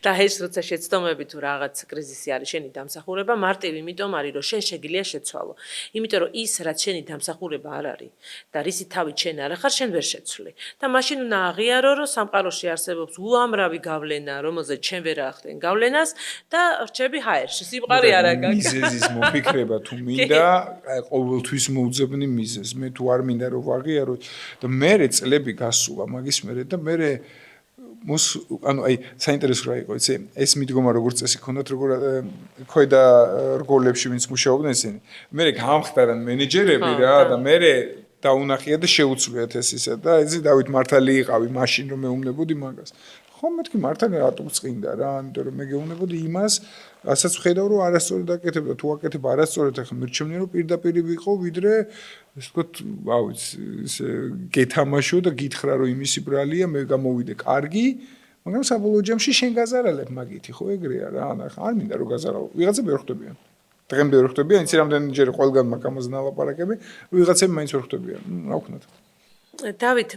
და ეს როცა შეცდომები თუ რაღაც კრიზისი არის შენი დამსახურება, მარტივ იმიტომ არის რომ შენ შეგიძლია შეცვალო. იმიტომ რომ ის რაც შენი დამსახურება არ არის და რისი თავით შენ არ ახარ, შენ ვერ შეცვლი. და მაშინ უნდა აღიარო რომ სამყაროში არსებობს უამრავი გავლენა, რომელზეც შენ ვერ ახდენ გავლენას და რჩები ჰაერში. სიმყარე არ აგაკ. მიზეზის მოფიქრება თუ მინდა ყოველთვის მოუძებნი მიზეზს. მე თუ არ მინდა რომ ვაღიაროთ და მე წლები გასულა მაგის მერე და მე ანუ აი საინტერესო რა იყო იცი ეს მიდგომა როგორც წესი ქონდათ როგორ ქვედა რგოლებში ვინც მუშაობდნენ ისინი. მე გამხდარან მენეჯერები რა და მე დაუნახია და შეუცვლიათ ეს ისე და იცი დავით მართალი იყავი მაშინ რომ მეუბნებოდი მაგას. ხო მეთქი მართალი რატომ წინდა რა ამიტომ რომ მე გეუბნებოდი იმას რასაც ვხედავ რომ არასწორად აკეთებ და თუ აკეთებ არასწორად ახლა მირჩევნია რომ პირდაპირ ვიყო ვიდრე ეს ვთქვათ ავიც ესე გეთამაშო და გითხრა რომ იმისი ბრალია მე გამოვიდე კარგი მაგრამ საბოლოო ჯამში შენ გაზარალებ მაგითი ხო ეგრეა რა არ მინდა რომ გაზარალო ვიღაცები ვერ ხვდებიან დღემდე ვერ ხვდებიან იცი რამდენჯერ ყველგან მაგ ამაზე ნალაპარაკები ვიღაცები მაინც ვერ ხვდებიან რა ვქნათ დავით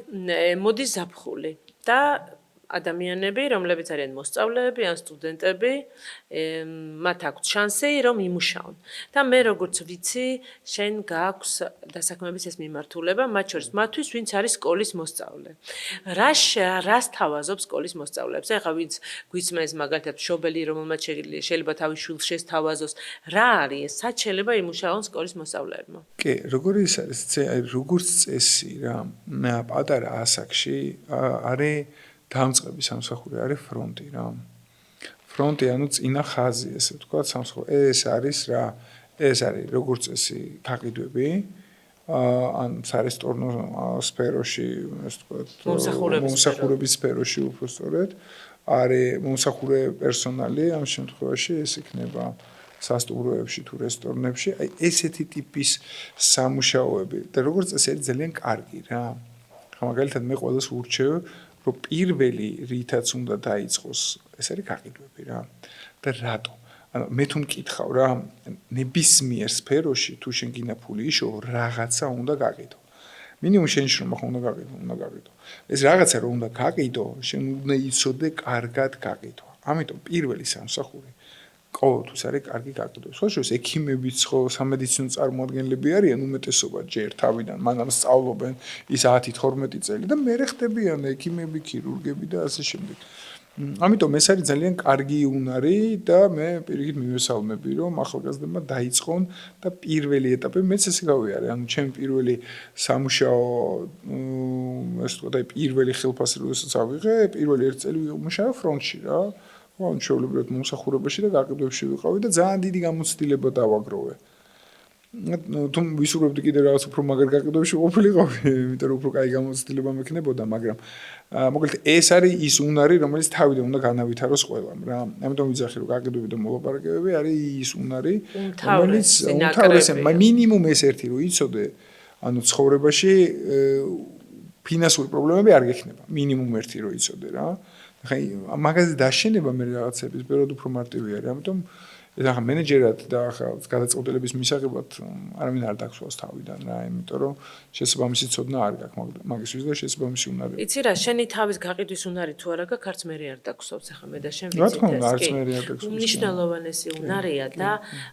მოდი ზაფხული და ადამიანები, რომლებიც არიან მოსწავლეები ან სტუდენტები, მათ აქვთ შანსი რომ იმუშაონ. და მე როგორც ვიცი, შენ გააქვს დასაქმების ეს მიმართულება, მათ შორის მათთვის, ვინც არის სკოლის მოსწავლე. რას თავაზობს სკოლის მოსწავლეებს? ეხლა ვინც გვისმენს მაგალითად მშობელი, რომელმაც შეიძლება თავის შვილს შესთავაზოს, რა არის ეს? სად შეიძლება იმუშაონ სკოლის მოსწავლეებმა? კი, როგორი ის არის? როგორც წესი რა, პატარა ასაკში არის დამწყების სამსახური არის ფრონტი რა. ფრონტი ანუ წინა ხაზი ესე ვთქვათ სამსახური. ეს არის რა, ეს არის როგორც წესი გაყიდვები ან სარესტორნო სფეროში, ასე ვთქვათ, მომსახურების სფეროში უფრო სწორედ არის მომსახურე პერსონალი ამ შემთხვევაში ეს იქნება სასტუმროებში თუ რესტორნებში, აი ესეთი ტიპის სამუშაოები და როგორც წესი არის ძალიან კარგი რა. მაგალითად მე ყველას ვურჩევ რომ პირველი რითაც უნდა დაიწყოს ეს არის გაყიდვები რა და რატო ანუ მე თუ მკითხავ რა ნებისმიერ სფეროში თუ შენ გინდა ფული იშო რაღაცა უნდა გაყიდო მინიმუმ შენ შრომა ხომ უნდა გაყიდო ეს რაღაცა რომ უნდა გაყიდო შენ უნდა იცოდე კარგად გაყიდვა ამიტომ პირველი სამსახური ყოველთვის არის კარგი გაყიდვა სხვა შორის ექიმებიც ხო სამედიცინო წარმოადგენლები არიან უმეტესობა ჯერ თავიდან მანამ სწავლობენ ის 10-12 წელი და მე ხდებიან ექიმები ქირურგები და ასე შემდეგ ამიტომ ეს არის ძალიან კარგი უნარი და მე პირიქით მივესალმები რომ ახალგაზრდებმა დაიწყონ და პირველი ეტაპი მეც ესე გავიარე ანუ ჩემი პირველი სამუშაო ეს თქვა და პირველი ხელფასი როდესაც ავიღე პირველი 1 წელი ვიმუშავე ფრონტში რა ანუ ჩვეულებრივად მომსახურებაში და გაყიდვებში ვიყავი და ძალიან დიდი გამოცდილება დავაგროვე თუ ვისურვებდი კიდე რაღაც უფრო მაგარ გაყიდვებში ყოფილიყავი იმიტომ რომ უფრო კაი გამოცდილება მექნებოდა მაგრამ მოკლედ ეს არის ის უნარი რომელიც თავიდან უნდა განავითაროს ყველამ რა ამიტომ ვიძახი რომ გაყიდვები და მოლაპარაკებები არის ის უნარი რომელიც უმთავრესია მინიმუმ ეს ერთი რომ იცოდე ანუ ცხოვრებაში ფინანსური პრობლემები არ გექნება მინიმუმ ერთი რომ იცოდე რა ხაი მაგაზე დაშენება მე რაღაცების ბევრად უფრო მარტივი არის ამიტომ ეს ახლა მენეჯერად და ახლა გადაწყვეტილების მისაღებად არავინ არ დაგსვავს თავიდან რა იმიტომ რომ შესაბამისი ცოდნა არ გაქვს მაგისთვის და შესაბამისი უნარი იცი რა შენი თავის გაყიდვის უნარი თუ არა გაქვს არც მე არ დაგსვავს ახლა მე და შენ რა თქმა უნდა არც მე არ დაგსვავს უმნიშვნელოვანესი უნარია და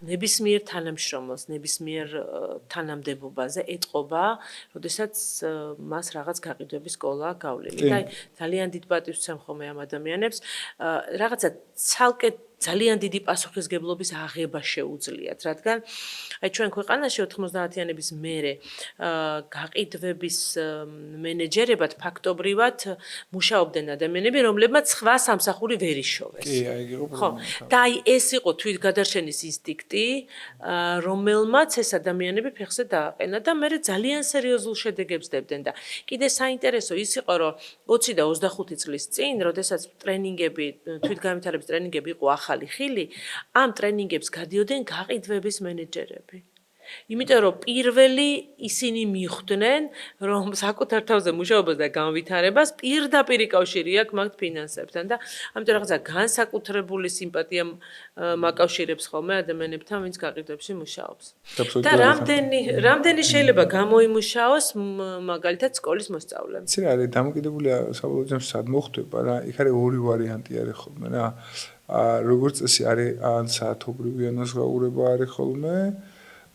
ნებისმიერ თანამშრომელს ნებისმიერ თანამდებობაზე ეტყობა როდესაც მას რაღაც გაყიდვების სკოლა გავლილი და ძალიან დიდ პატივს ვცემ ხოლმე ამ ადამიანებს რაღაცა ცალკე ძალიან დიდი პასუხისგებლობის აღება შეუძლიათ, რადგან აი ჩვენ ქვეყანაში 90-იანების მერე გაყიდვების მენეჯერებად ფაქტობრივად მუშაობდნენ ადამიანები, რომლებმაც სხვა სამსახური ვერ იშოვეს. კი, აი იყო პრობლემა. და აი ეს იყო თვითგადარჩენის ინსტინქტი, რომელმაც ეს ადამიანები ფეხზე დააყენა და მე ძალიან სერიოზულ შედეგებს დებდნენ და კიდე საინტერესო ის იყო, რომ 20 და 25 წლის წინ, როდესაც ტრენინგები, თვითგანვითარების ტრენინგები იყო ახალი ხილი, ამ ტრენინგებს გადიოდნენ გაყიდვების მენეჯერები. იმიტომ რომ პირველი ისინი მიხვდნენ, რომ საკუთარ თავზე მუშაობას და განვითარებას პირდაპირ კავშირი აქვს მაგ ფინანსებთან და ამიტომ რაღაცა განსაკუთრებული სიმპათია მაკავშირებს ხოლმე ადამიანებთან, ვინც გაყიდვებში მუშაობს. და რამდენი შეიძლება გამოიმუშაოს მაგალითად სკოლის მოსწავლემ. იცი რა არის დამოკიდებულია საბოლოო სად მოხდება რა, იქ არის ორი ვარიანტი არის ხოლმე რა. როგორც წესი არის ან საათობრივი ანაზღაურება არის ხოლმე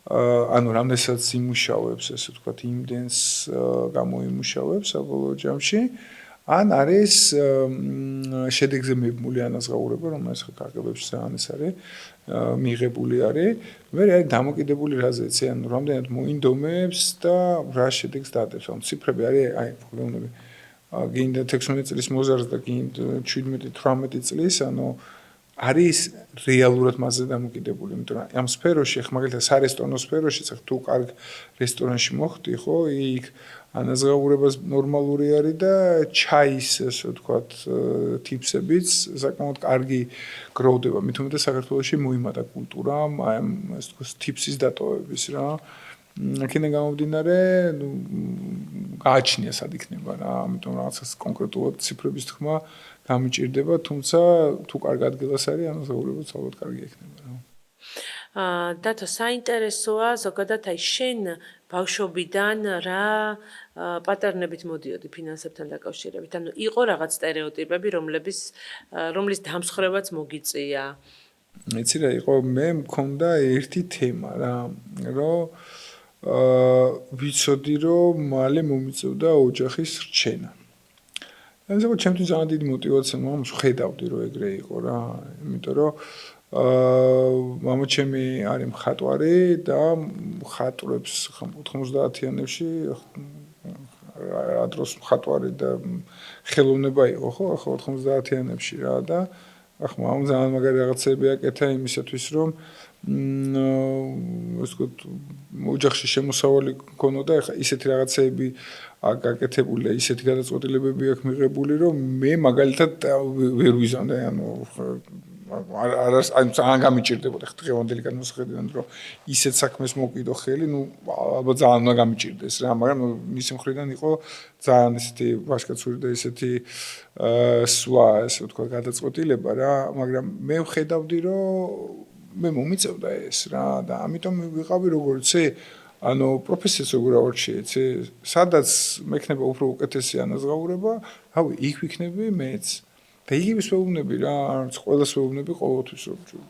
ანუ რამდენსაც იმუშავებს ესე ვთქვათ იმდენს გამოიმუშავებს საბოლოო ჯამში ან არის შედეგზე მიბმული ანაზღაურება რომელიც გაყიდვებში ძალიან ეს არის მიღებული არის მე არის დამოკიდებული რაზეც ანუ რამდენად მოინდომებს და რა შედეგს დადებს ანუ ციფრები არის აი პრობლემები გინდა 16 წლის მოზარდ და გინდა 17-18 წლის ანუ არის რეალურად მასზე დამოკიდებული, იმიტომ რომ ამ სფეროში, ხა მაგალითად სარესტორნო სფეროში, ხა თუ კარგ რესტორანში მოხდი, ხო, იქ ანაზღაურებას ნორმალური არის და ჩაის, ასე ვთქვათ, ტიპსებიც საკმაოდ კარგი გროვდება. მით უმეტეს საქართველოში მოიმატა კულტურამ, აი ამ ასე ვთქვათ, ტიპსის დატოვების რა. აქედან გამომდინარე, ნუ გააჩნია სად იქნება რა, ამიტომ რაღაცას კონკრეტულად ციფრების თქმა გამიჭირდება, თუმცა თუ კარგ ადგილას არის, ანაზღაურებაც ალბათ კარგი ექნება რა. დათო საინტერესოა ზოგადად აი შენ ბავშვობიდან რა პატერნებით მოდიოდი ფინანსებთან დაკავშირებით. ანუ იყო რაღაც სტერეოტიპები, რომლის დამსხრევაც მოგიწია. იცი რა იყო, მე მქონდა ერთი თემა რა, რომ ვიცოდი რომ მალე მომიწევდა ოჯახის რჩენა. ეს იყო ჩემთვის ძალიან დიდი мотиваცია, მაგრამ ხედავდი რომ ეგრე იყო რა, იმიტომ რომ მამაჩემი არის მხატვარი და მხატვრებს 90-იანებში რა დროს მხატვარი და ხელოვნება იყო ხო, ახლა 90-იანებში რა და ახლა მამამ ძალიან მაგარი რაღაცები აკეთა იმისათვის რომ ასე ვთქვათ, ოჯახში შემოსავალი ქონოდა, ეხლა ისეთი რაღაცები გაკეთებული და ისეთი გადაწყვეტილებები აქვს მიღებული, რომ მე მაგალითად ვერ ვიზამდი, ანუ ძალიან გამიჭირდებოდა დღევანდელი განმსხვავებიდან რომ ისეთ საქმეს მოკიდო ხელი, ალბათ ძალიან უნდა გამიჭირდეს რა, მაგრამ მისი მხრიდან იყო ძალიან ისეთი ვაჟკაცური და ისეთი სვა, ესე ვთქვათ, გადაწყვეტილება რა, მაგრამ მე ვხედავდი რომ მე მომიწევდა ეს რა და ამიტომ ვიყავი როგორც ანუ პროფესიას როგორ ავარჩიე, სადაც მექნება უფრო უკეთესი ანაზღაურება, რავი, იქ ვიქნები მეც. და იგივე შეუბნები რა, არც ყველა შეუბნები ყოველთვის რომ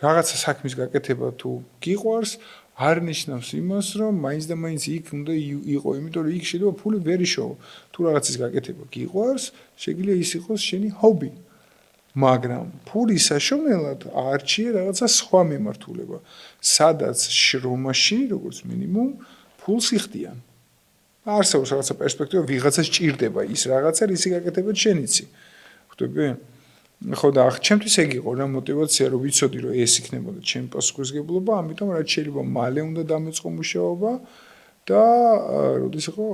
რაღაცა საქმის გაკეთება თუ გიყვარს, არ ნიშნავს იმას, რომ მაინც და მაინც იქ უნდა იყო, იმიტომ რომ იქ შეიძლება ფული ვერ იშოვო. თუ რაღაცის გაკეთება გიყვარს, შეგვიძლია ის იყოს შენი ჰობი. მაგრამ ფულის საშუალებლად არჩიე რაღაცა სხვა მიმართულება, სადაც შრომაში, როგორც მინიმუმ, ფულს იხდიან. არსებობს რაღაცა პერსპექტივა, ვიღაცას ჭირდება ის რაღაცა, ისი გაკეთება შენიცი. ხვდები? ხო და ჩემთვის ეგ იყო რა мотиваცია, რომ ვიცოდი, რომ ეს იქნებოდა ჩემი პასუხისგებლობა, ამიტომ რაც შეიძლება მალე უნდა დამეწყო მუშაობა და როდის იყო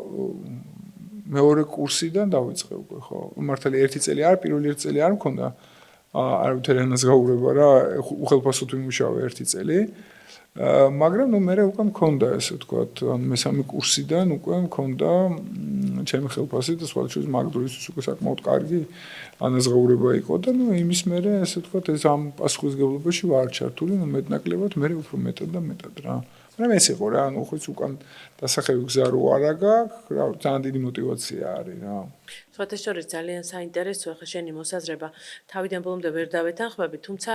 მეორე კურსიდან დავიწყე უკვე, ხო. მართალი ერთი წელი არ, პირველი ერთი წელი არ მქონდა არავითარი ანაზღაურება რა, უხელფასოდ ვიმუშავე ერთი წელი. მაგრამ ნუ მე უკვე მქონდა ესე ვთქვათ, ანუ მესამე კურსიდან უკვე მქონდა ჩემი ხელფასი და სხვადასხვა მაგდურისთვის უკვე საკმაოდ კარგი ანაზღაურება იყო და ნუ იმის მერე ესე ვთქვათ, ეს ამ პასუხისგებლობაში ვარ ჩართული, ნუ მეტნაკლებად მე უფრო მეტად და მეტად რა. მაგრამ ეს იყო რა, ანუ ხოც უკან დასახევი გზა რო არა გაქვს, რა, ძალიან დიდი мотиваცია არის რა. სხვათა შორის ძალიან საინტერესოა ხა შენი მოსაზრება თავიდან ბოლომდე ვერ დავეთანხმები, თუმცა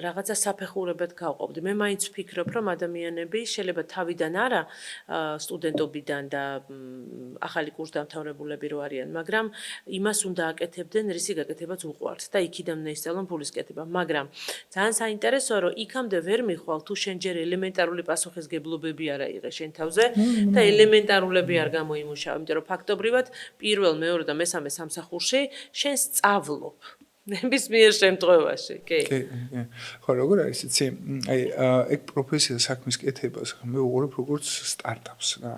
რაღაცა საფეხურებად გავყოფდი. მე მაინც ვფიქრობ, რომ ადამიანები შეიძლება თავიდან არა სტუდენტობიდან და ახალი კურსდამთავრებულები რო არიან, მაგრამ იმას უნდა აკეთებდნენ, რისი გაკეთებაც უყვართ და იქიდან უნდა ისწავლონ ფულის კეთება. მაგრამ ძალიან საინტერესოა, რომ იქამდე ვერ მიხვალ თუ შენ ჯერ ელემენტარული პასუხისგებლობები არ აიღე შენ თავზე და ელემენტარულები არ გამოიმუშავა, იმიტომ რომ ფაქტობრივად პირველ, მეორე და მესამე სამსახურში შენ სწავლობ. ნებისმიერ შემთხვევაში, კი. კი. ხო, როგორ არის იცი? აი, ეგ პროფესია საქმის კეთებას მე ვუყურებ როგორც სტარტაპს რა.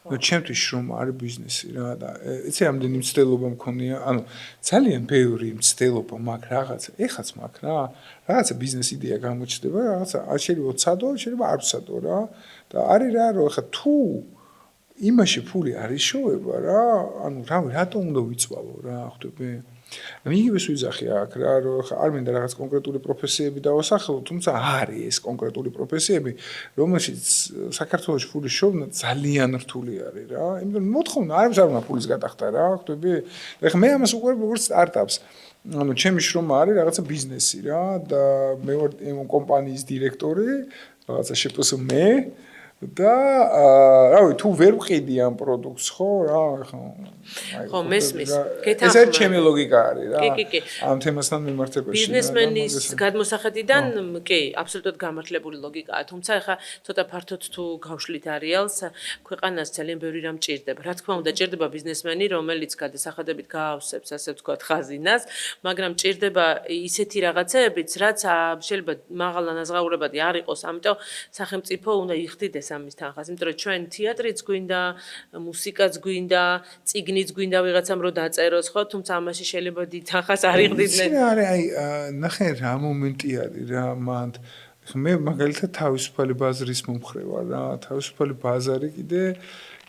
ნუ ჩემთვის შრომა არის ბიზნესი რა და იცი ამდენი მცდელობა მქონია, ანუ ძალიან ბევრი მცდელობა მაქვს რაღაცა, ეხაც მაქვს რა. რაღაცა ბიზნეს იდეა გამოჩნდება, რაღაცა შეიძლება ვცადო, შეიძლება არ ვცადო რა. და არის რა, რომ ხა თუ იმაში ფული არ იშოვება რა, ანუ რატომ უნდა ვიწვალო რა, ხვდები? იგივეს ვიძახი აქ რა, რომ არ მინდა რაღაც კონკრეტული პროფესიები დავასახელო, თუმცა არის ეს კონკრეტული პროფესიები, რომელშიც საქართველოში ფულის შოვნა ძალიან რთული არის რა. იმიტომ რომ მოთხოვნა არის არ უნდა ფულის გადახდა რა, ხვდები? ეხლა მე ამას უყურებ როგორც სტარტაპს. ანუ ჩემი შრომა არის რაღაცა ბიზნესი რა და მე ვარ კომპანიის დირექტორი, რაღაცა შეფოს მე და რავი თუ ვერ ვყიდი ამ პროდუქტს ხო რა ხო მესმის ეს არის ჩემი ლოგიკა არის რა კი ამ თემასთან მიმართებაში ბიზნესმენის გადმოსახედიდან კი აბსოლუტურად გამართლებული ლოგიკაა თუმცა ეხა ცოტა ფართოდ თუ გავშლით არეალს ქვეყანას ძალიან ბევრი რამ ჭირდება რა თქმა უნდა ჭირდება ბიზნესმენი რომელიც გადასახადებით გაავსებს ასე ვთქვათ ხაზინას მაგრამ ჭირდება ისეთი რაღაცეებიც რაც შეიძლება მაღალ ანაზღაურებადი არ იყოს ამიტომ სახელმწიფო უნდა იხდიდეს ამის თანხას, იმიტომ რომ ჩვენ თეატრიც გვინდა, მუსიკაც გვინდა, წიგნიც გვინდა ვიღაცამ რომ დაწეროს, ხო, თუმცა ამაში შეიძლება დიდ თანხას არ იღდიდნენ. არის აი ნახე რა მომენტი არის რა მანდ მე მაგალითად თავისუფალი ბაზრის მომხრე ვარ რა, თავისუფალი ბაზარი კიდე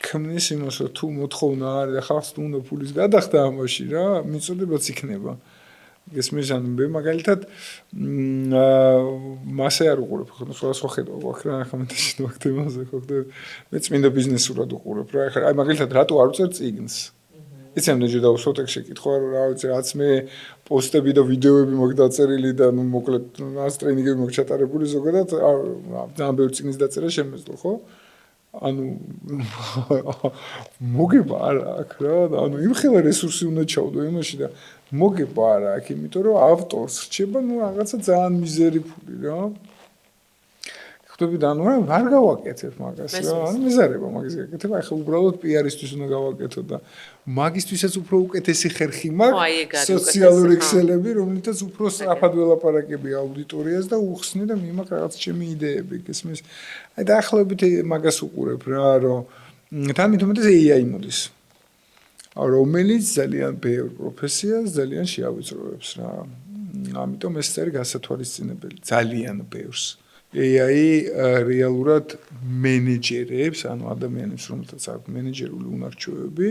ქმნის იმას რომ თუ მოთხოვნა არის და ხალხს უნდა ფულის გადახდა ამაში რა, მიწოდებაც იქნება. გესმის ან მე მაგალითად მასე არ უყურებ ხო სხვა ხედავ გვაქვს რა ახლა მე ვაქ თემაზე ხო მე წმინდა ბიზნესურად უყურებ რა ახლა აი მაგალითად რატო არ უწერ წიგნს იცი ამდენჯერ დავსვოთექში კითხვა რა ვიცი რაც მე პოსტები და ვიდეოები მაქვს დაწერილი და ნუ მოკლედ მას ტრენინგები მაქვს ჩატარებული ზოგადად ძალიან ბევრი წიგნის დაწერა შემეძლო ხო ანუ მოგება არ აქვს რა და ანუ იმხელა რესურსი უნდა ჩავდო იმაში და მოგება არ აქვს იმიტომ რომ ავტორს რჩება ნუ რაღაცა ძალიან მიზერი ფული რა ხვდები და ანუ არ გავაკეთებ მაგას რა ანუ მეზარება მაგის გაკეთება ახლა უბრალოდ პიარისთვის უნდა გავაკეთო და მაგისთვისაც უფრო უკეთესი ხერხი მაქვს სოციალური ქსელები რომლითაც უფრო სწრაფად ველაპარაკები აუდიტორიას და უხსნი და მიმაქვს რაღაც ჩემი იდეები გესმის აი დაახლოებით მაგას უყურებ რა რომ თამითომეტეს AI მოდის რომელიც ძალიან ბევრ პროფესიას ძალიან შეავიწროებს რა ამიტომ ეს არის გასათვალისწინებელი ძალიან ბევრს. AI რეალურად მენეჯერებს, ანუ ადამიანებს, რომელთაც აქვს მენეჯერული უნარჩვევები,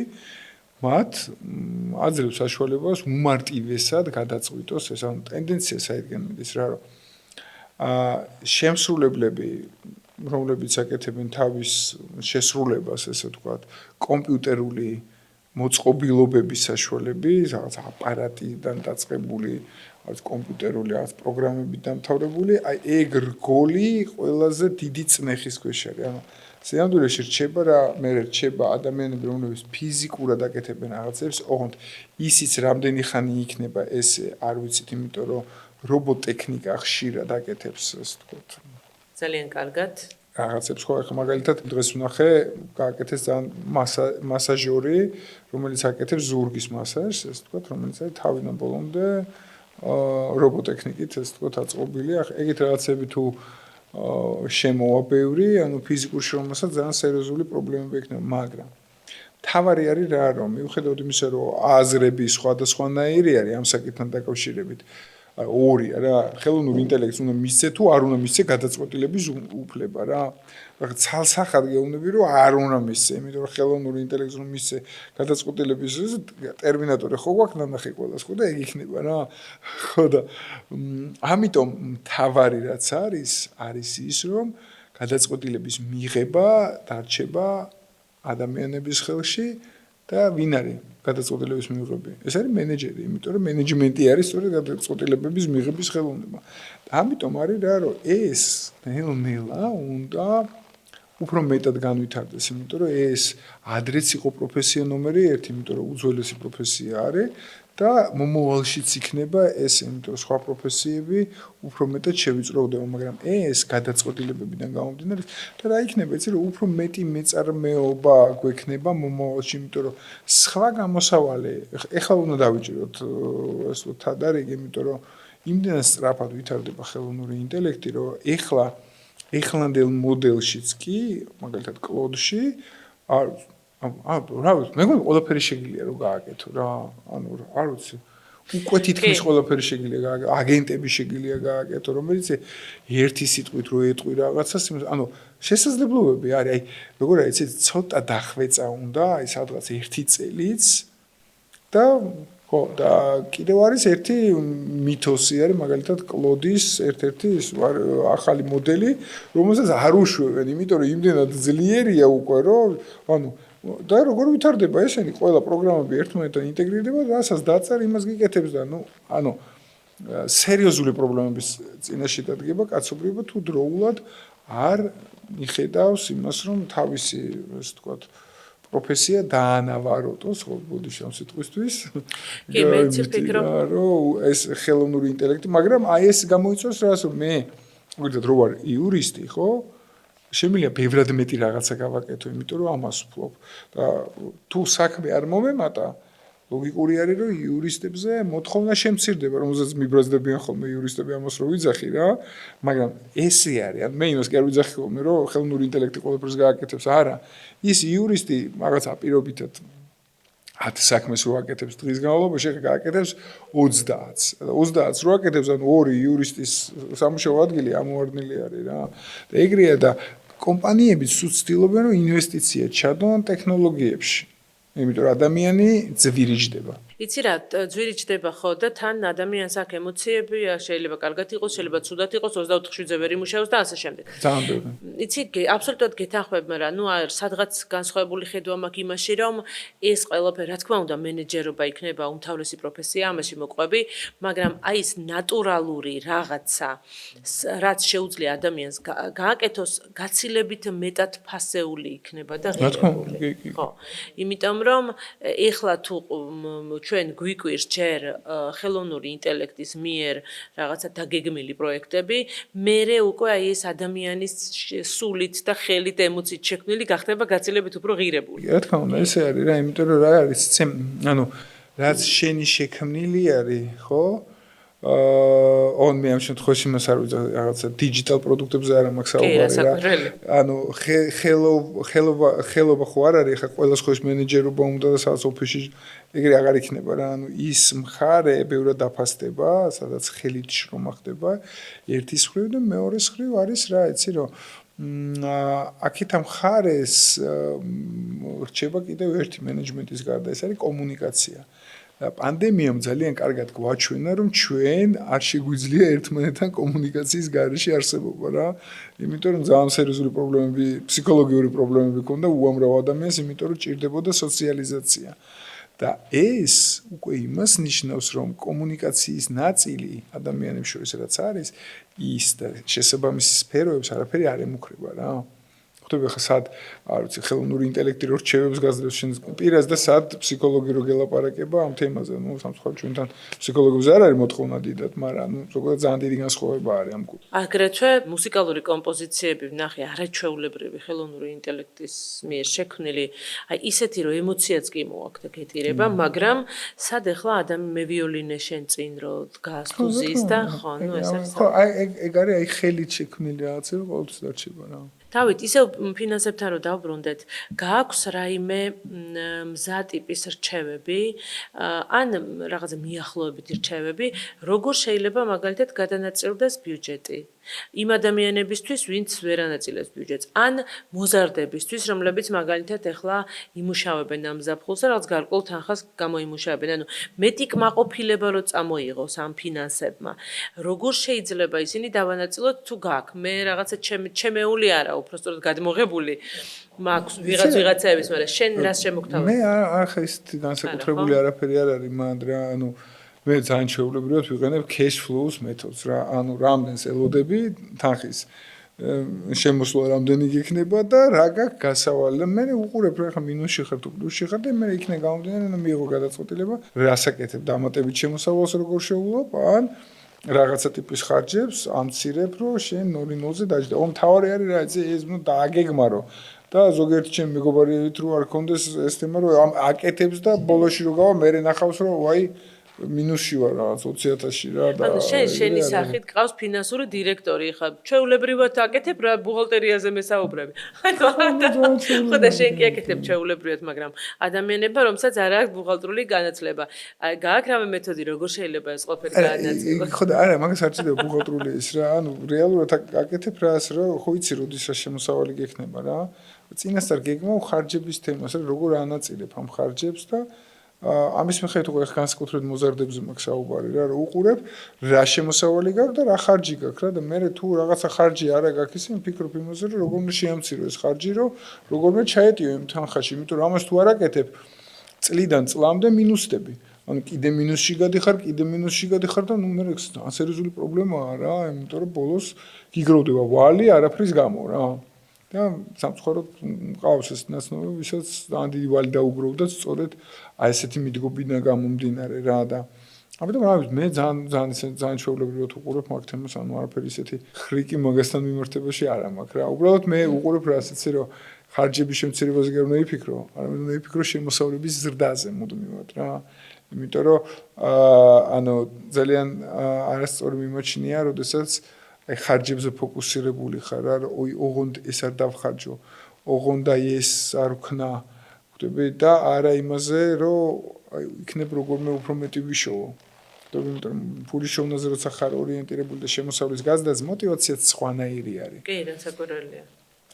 მათ აძლევს საშუალებას უმარტივესად გადაწყვიტოს ეს ანუ ტენდენცია საერთოდ მიდის რა რომ შემსრულებლები რომლებიც აკეთებენ თავის შესრულებას ესე ვთქვათ კომპიუტერული მოწყობილობების საშუალებით რაღაც აპარატიდან დაწყებული რაღაც კომპიუტერული რაღაც პროგრამებით დამთავრებული აი ეგ რგოლი ყველაზე დიდი წნეხის ქვეშ არის ანუ სიამდვილეში რჩება რა მე რჩება ადამიანები რომლებიც ფიზიკურად აკეთებენ რაღაცებს ოღონდ ისიც რამდენი ხანი იქნება ესე არ ვიცით იმიტომ რომ რობოტექნიკა ხშირად აკეთებს ასე ვთქვათ ძალიან კარგად რაღაცებს ხო ახლა მაგალითად დღეს ვნახე გააკეთეს ძალიან მასაჟორი რომელიც აკეთებს ზურგის მასაჟს ასე ვთქვათ რომელიც არის თავიდან ბოლომდე რობოტექნიკით ასე ვთქვათ აწყობილი ახლა ეგეთ რაღაცები თუ შემოვა ბევრი, ანუ ფიზიკურ შრომასაც ძალიან სერიოზული პრობლემები ექნება, მაგრამ თავარი არის რა რომ მიუხედავად იმისა რომ აზრები სხვადასხვანაირი არის ამ საკითხთან დაკავშირებით ორია რა ხელოვნური ინტელექტს უნდა მისცე თუ არ უნდა მისცე გადაწყვეტილების უფლება რა რაღაც ცალსახად გეუბნები რომ არ უნდა მისცე იმიტომ რომ ხელოვნური ინტელექტს რომ მისცე გადაწყვეტილების ტერმინატორი ხო გვაქვს ნახე ყველას ხო და ეგ იქნება რა ხო და ამიტომ თავარი რაც არის ის რომ გადაწყვეტილების მიღება დარჩება ადამიანების ხელში და ვინ არის გადაწყვეტილების მიღები ეს არის მენეჯერი იმიტომ რომ მენეჯმენტი არის სწორედ გადაწყვეტილებების მიღების ხელოვნება ამიტომ არის რა რომ ეს ნელა უნდა უფრო მეტად განვითარდეს იმიტომ რომ ეს ადრეც იყო პროფესია ნომერი 1 იმიტომ რომ უძველესი პროფესია არის და მომავალშიც იქნება ეს იმიტომ რომ სხვა პროფესიები უფრო მეტად შევიწროვდება მაგრამ ეს გადაწყვეტილებებიდან გამომდინარე და რა იქნება იცი რომ უფრო მეტი მეწარმეობა გვექნება მომავალში იმიტომ რომ სხვა გამოსავალი ეხლა უნდა დავიჭიროთ ასე ვთქვათ თადარიგი იმიტომ რომ იმდენად სწრაფად ვითარდება ხელოვნური ინტელექტი რომ ეხლანდელ მოდელშიც კი მაგალითად კლოდში რა ვიცი, მე მგონი ყველაფერი შეგიძლია რომ გააკეთო რა, ანუ არ ვიცი. უკვე თითქმის ყველაფერი შეგიძლია გააკეთო, აგენტები შეგიძლია გააკეთო, რომელიც ერთი სიტყვით რო ეტყვი რაღაცას, ანუ შესაძლებლობები არის, აი, როგორ არის, ცოტა დახვეწა უნდა, აი, სადღაც 1 წელიც და ხო, და კიდევ არის ერთი მითოსი არის, მაგალითად, კლოდის ერთ-ერთი ახალი მოდელი, რომელსაც არ უშვებენ, იმიტომ რომ იმდენად ძლიერია უკვე, რომ ანუ და როგორ ვითარდება ესენი ყველა პროგრამები ერთმანეთთან ინტეგრირდება და რასაც დაწერ იმას გიკეთებს და ანუ სერიოზული პრობლემების წინაშე დადგება კაცობრიობა თუ დროულად არ მიხედავს იმას რომ თავისი ასე ვთქვათ პროფესია დაანავაროტოს ხო ბოდიში ამ სიტყვისთვის კი მეც ვფიქრობ რომ ეს ხელოვნური ინტელექტი მაგრამ აი ეს გამოიწვევს რას რომ მე ვიდრე რო ვარ იურისტი ხო შემიძლია ბევრად მეტი რაღაცა გავაკეთო, იმიტომ რომ ამას ვფლობ. და თუ საქმე არ მომემატა, ლოგიკური არის რომ იურისტებზე მოთხოვნა შემცირდება, რომელზეც მიბრაზდებიან ხოლმე იურისტები ამას რო ვიძახი რა, მაგრამ ესე არის. ან მე იმას კი არ ვიძახი ხოლმე რომ ხელოვნური ინტელექტი ყველაფერს გააკეთებს, არა. ის იურისტი რაღაცა პირობითად 10 საქმეს რო აკეთებს დღის განმავლობაში, ხა გააკეთებს 30-ს. 30-ს რო აკეთებს, ანუ 2 იურისტის სამუშაო ადგილი ამოვარდნილი არის რა. და ეგრეა და კომპანიებიც სულ ცდილობენ რომ ინვესტიცია ჩადონ ტექნოლოგიებში. იმიტომ რომ ადამიანი ძვირიჯდება. იცი რა, ძვირიჯდება ხო და თან ადამიანს აქვს ემოციები, შეიძლება კარგად იყოს, შეიძლება ცუდად იყოს, 24/7-ზე ვერ იმუშავოს და ასე შემდეგ. ძალიან ბევრი. იცი, აბსოლუტურად გეთანხმებ, მაგრამ ნუ სადღაც განსხვავებული ხედვა მაქვს იმაში, რომ ეს ყველაფერი, რა თქმა უნდა, მენეჯერობა იქნება უმთავრესი პროფესია, ამაში მოყვები, მაგრამ აი ეს ნატურალური რაღაცა, რაც შეუძლია ადამიანს გააკეთოს, გაცილებით მეტად ფასეული იქნება და ღირებული. ხო. იმიტომ რომ ეხლა თუ ჩვენ გვიკვირს ჯერ ხელოვნური ინტელექტის მიერ რაღაცა დაგეგმილი პროექტები, მერე უკვე აი ეს ადამიანის სულით და ხელით ემოციით შექმნილი გახდება გაცილებით უფრო ღირებული. რა თქმა უნდა, ესე არის რა, იმიტომ რომ რა არის, ანუ რაც შენი შექმნილი არის, ხო? on მე ამ შემთხვევაში მას არ ვიცი რაღაცა დიჯიტალ პროდუქტებზე არა მაქვს საუბარი რა. ანუ ხელობა ხო არ არის ხა ყველა სხვის მენეჯერობა უნდა და სადაც ოფისში ეგრე აღარ იქნება რა. ანუ ის მხარე ბევრად დაფასდება, სადაც ხელით შრომა ხდება. ერთის მხრივ და მეორეს მხრივ არის რა, იცი რომ აქეთ ამ მხარეს რჩება კიდევ ერთი მენეჯმენტის გარდა, ეს არის კომუნიკაცია. პანდემიამ ძალიან კარგად გვაჩვენა, რომ ჩვენ არ შეგვიძლია ერთმანეთთან კომუნიკაციის გარეშე არსებობა რა. იმიტომ რომ ძალიან სერიოზული პრობლემები, ფსიქოლოგიური პრობლემები ქონდა უამრავ ადამიანს, იმიტომ რომ ჭირდებოდა სოციალიზაცია. და ეს უკვე იმას ნიშნავს, რომ კომუნიკაციის ნაწილი ადამიანებს შორის რაც არის, ის და შესაბამისი სფეროებს არაფერი არ ემუქრება რა. ხდება ხა სად არ ვიცი ხელოვნური ინტელექტი რო რჩევებს გაძლევს შენ პირას და სად ფსიქოლოგი რო გელაპარაკება ამ თემაზე. ნუ სამწუხაროდ ჩვენთან ფსიქოლოგებზე არ არის მოთხოვნა დიდად, მაგრამ ნუ ზოგადად ძალიან დიდი განსხვავება არის ამ კუთხით. აგრეთვე მუსიკალური კომპოზიციები ვნახე არაჩვეულებრივი ხელოვნური ინტელექტის მიერ შექმნილი, აი ისეთი რომ ემოციაც კი მოაქვს და გეტირება, მაგრამ სად ახლა მე ვიოლინე შენ წინ რო დგას თუ ზის და ხო, ნუ ეს არის. ხო, ეგ არის აი ხელით შექმნილი რაღაცა რომ ყოველთვის დარჩება რა. დავით, ისევ ფინანსებთან რომ დავბრუნდეთ, გააქვს რაიმე მზა ტიპის რჩევები, ან რაღაცა მიახლოებითი რჩევები, როგორ შეიძლება მაგალითად გადანაწილდეს ბიუჯეტი იმ ადამიანებისთვის, ვინც ვერ ანაწილებს ბიუჯეტს, ან მოზარდებისთვის, რომლებიც მაგალითად ახლა იმუშავებენ ამ ზაფხულს და რაღაც გარკვეულ თანხას გამოიმუშავებენ. ანუ მეტი კმაყოფილება რო წამოიღოს ამ ფინანსებმა. როგორ შეიძლება ისინი დავანაწილოთ თუ გაქვს? მე რაღაცა ჩემეული არა, უბრალოდ გადმოღებული მაქვს ვიღაცების, მაგრამ შენ რას შემოგთავაზებ? მე ახლა ის განსაკუთრებული არაფერი არ არის მანდ რა, ანუ მე ძალიან შეულებრივად ვიყენებ cash flows მეთოდს რა, ანუ რამდენს ელოდები თანხის შემოსვლა რამდენი გექნება და რა გაქვს გასავალი და მე უყურებ რა ხა მინუსში ხარ თუ პლუსში ხარ და მე იქნება გამომდინარე და მიიღო გადაწყვეტილება რასაკეთებ დამატებით შემოსავალს როგორ შევულობ ან რაღაცა ტიპის ხარჯებს ამცირებ რომ შენ 0-0-ზე დაჯდა. მთავარი არის რა იცი ეს ნუ დააგეგმარო და ზოგიერთი ჩემი მეგობარით რო არ კონდეს ეს თემა რომ აკეთებს და ბოლოში რო გავა მე ნახავს რომ ვაი მინუსში ვარ რაღაც 20,000-ში რა და ანუ შენი სახით ყავს ფინანსური დირექტორი ხა ჩვეულებრივად აკეთებ რა ბუღალტერიაზე მესაუბრები. ხო და შენ კი აკეთებ ჩვეულებრივად, მაგრამ ადამიანებმა რომსაც არ აქვს ბუღალტრული განათლება. გააქვს რამე მეთოდი როგორ შეიძლება ეს ყველაფერი გაანაწილოს? ხო და არა მაგას არ ჭირდება ბუღალტრული ის რა, ანუ რეალურად აკეთებ რას რა, ხო იცი როდის რა შემოსავალი გექნება რა. წინასწარ გეგმავ ხარჯების თემას რა, როგორ ანაწილებ ამ ხარჯებს და ამის მიხედვით უკვე განსაკუთრებით მოზარდებზე მაქვს საუბარი რა, რომ უყურებ რა შემოსავალი გაქვს და რა ხარჯი გაქვს რა და მე თუ რაღაცა ხარჯი არა გაქვს ისე ვფიქრობ იმაზე რომ როგორ უნდა შეამცირო ეს ხარჯი რომ როგორ უნდა ჩაეტიო იმ თანხაში, იმიტომ რომ ამას თუ არ აკეთებ წლიდან წლამდე მინუსდები. ანუ კიდე მინუსში გადიხარ და ნუ მე ძალიან სერიოზული პრობლემაა რა, იმიტომ რომ ბოლოს გიგროვდება ვალი არაფრის გამო რა. და სამწუხაროდ მყავს ეს ნაცნობი, ვისაც ძალიან დიდი ვალი დაუგროვდა სწორედ აი ესეთი მიდგობინა გამომდინარე რა და ამიტომ რა ვიცი მე ძალიან ჩვეულებრივად უყურებ მაგ თემას, ანუ არაფერი ისეთი ხრიკი მაგასთან მიმართებაში არა მაქვს რა. უბრალოდ მე უყურებ რას იცი რომ ხარჯების შემცირებაზე გერ უნდა იფიქრო, არამედ უნდა იფიქრო შემოსავლების ზრდაზე მუდმივად რა. იმიტომ რომ ანუ ძალიან არასწორი მიმოჩნია, როდესაც აი ხარჯებზე ფოკუსირებული ხარ რა, ოღონდ ეს არ დავხარჯო, ოღონდ აი ეს არ ვქნა, ხვდები და არა იმაზე, რომ აი იქნებ როგორმე უფრო მეტი ვიშოვო. იმიტომ რომ ფულის შოვნაზე როცა ხარ ორიენტირებული და შემოსავლის გაზრდაზე მოტივაციაც სხვანაირი არის. კი, განსაკუთრებია.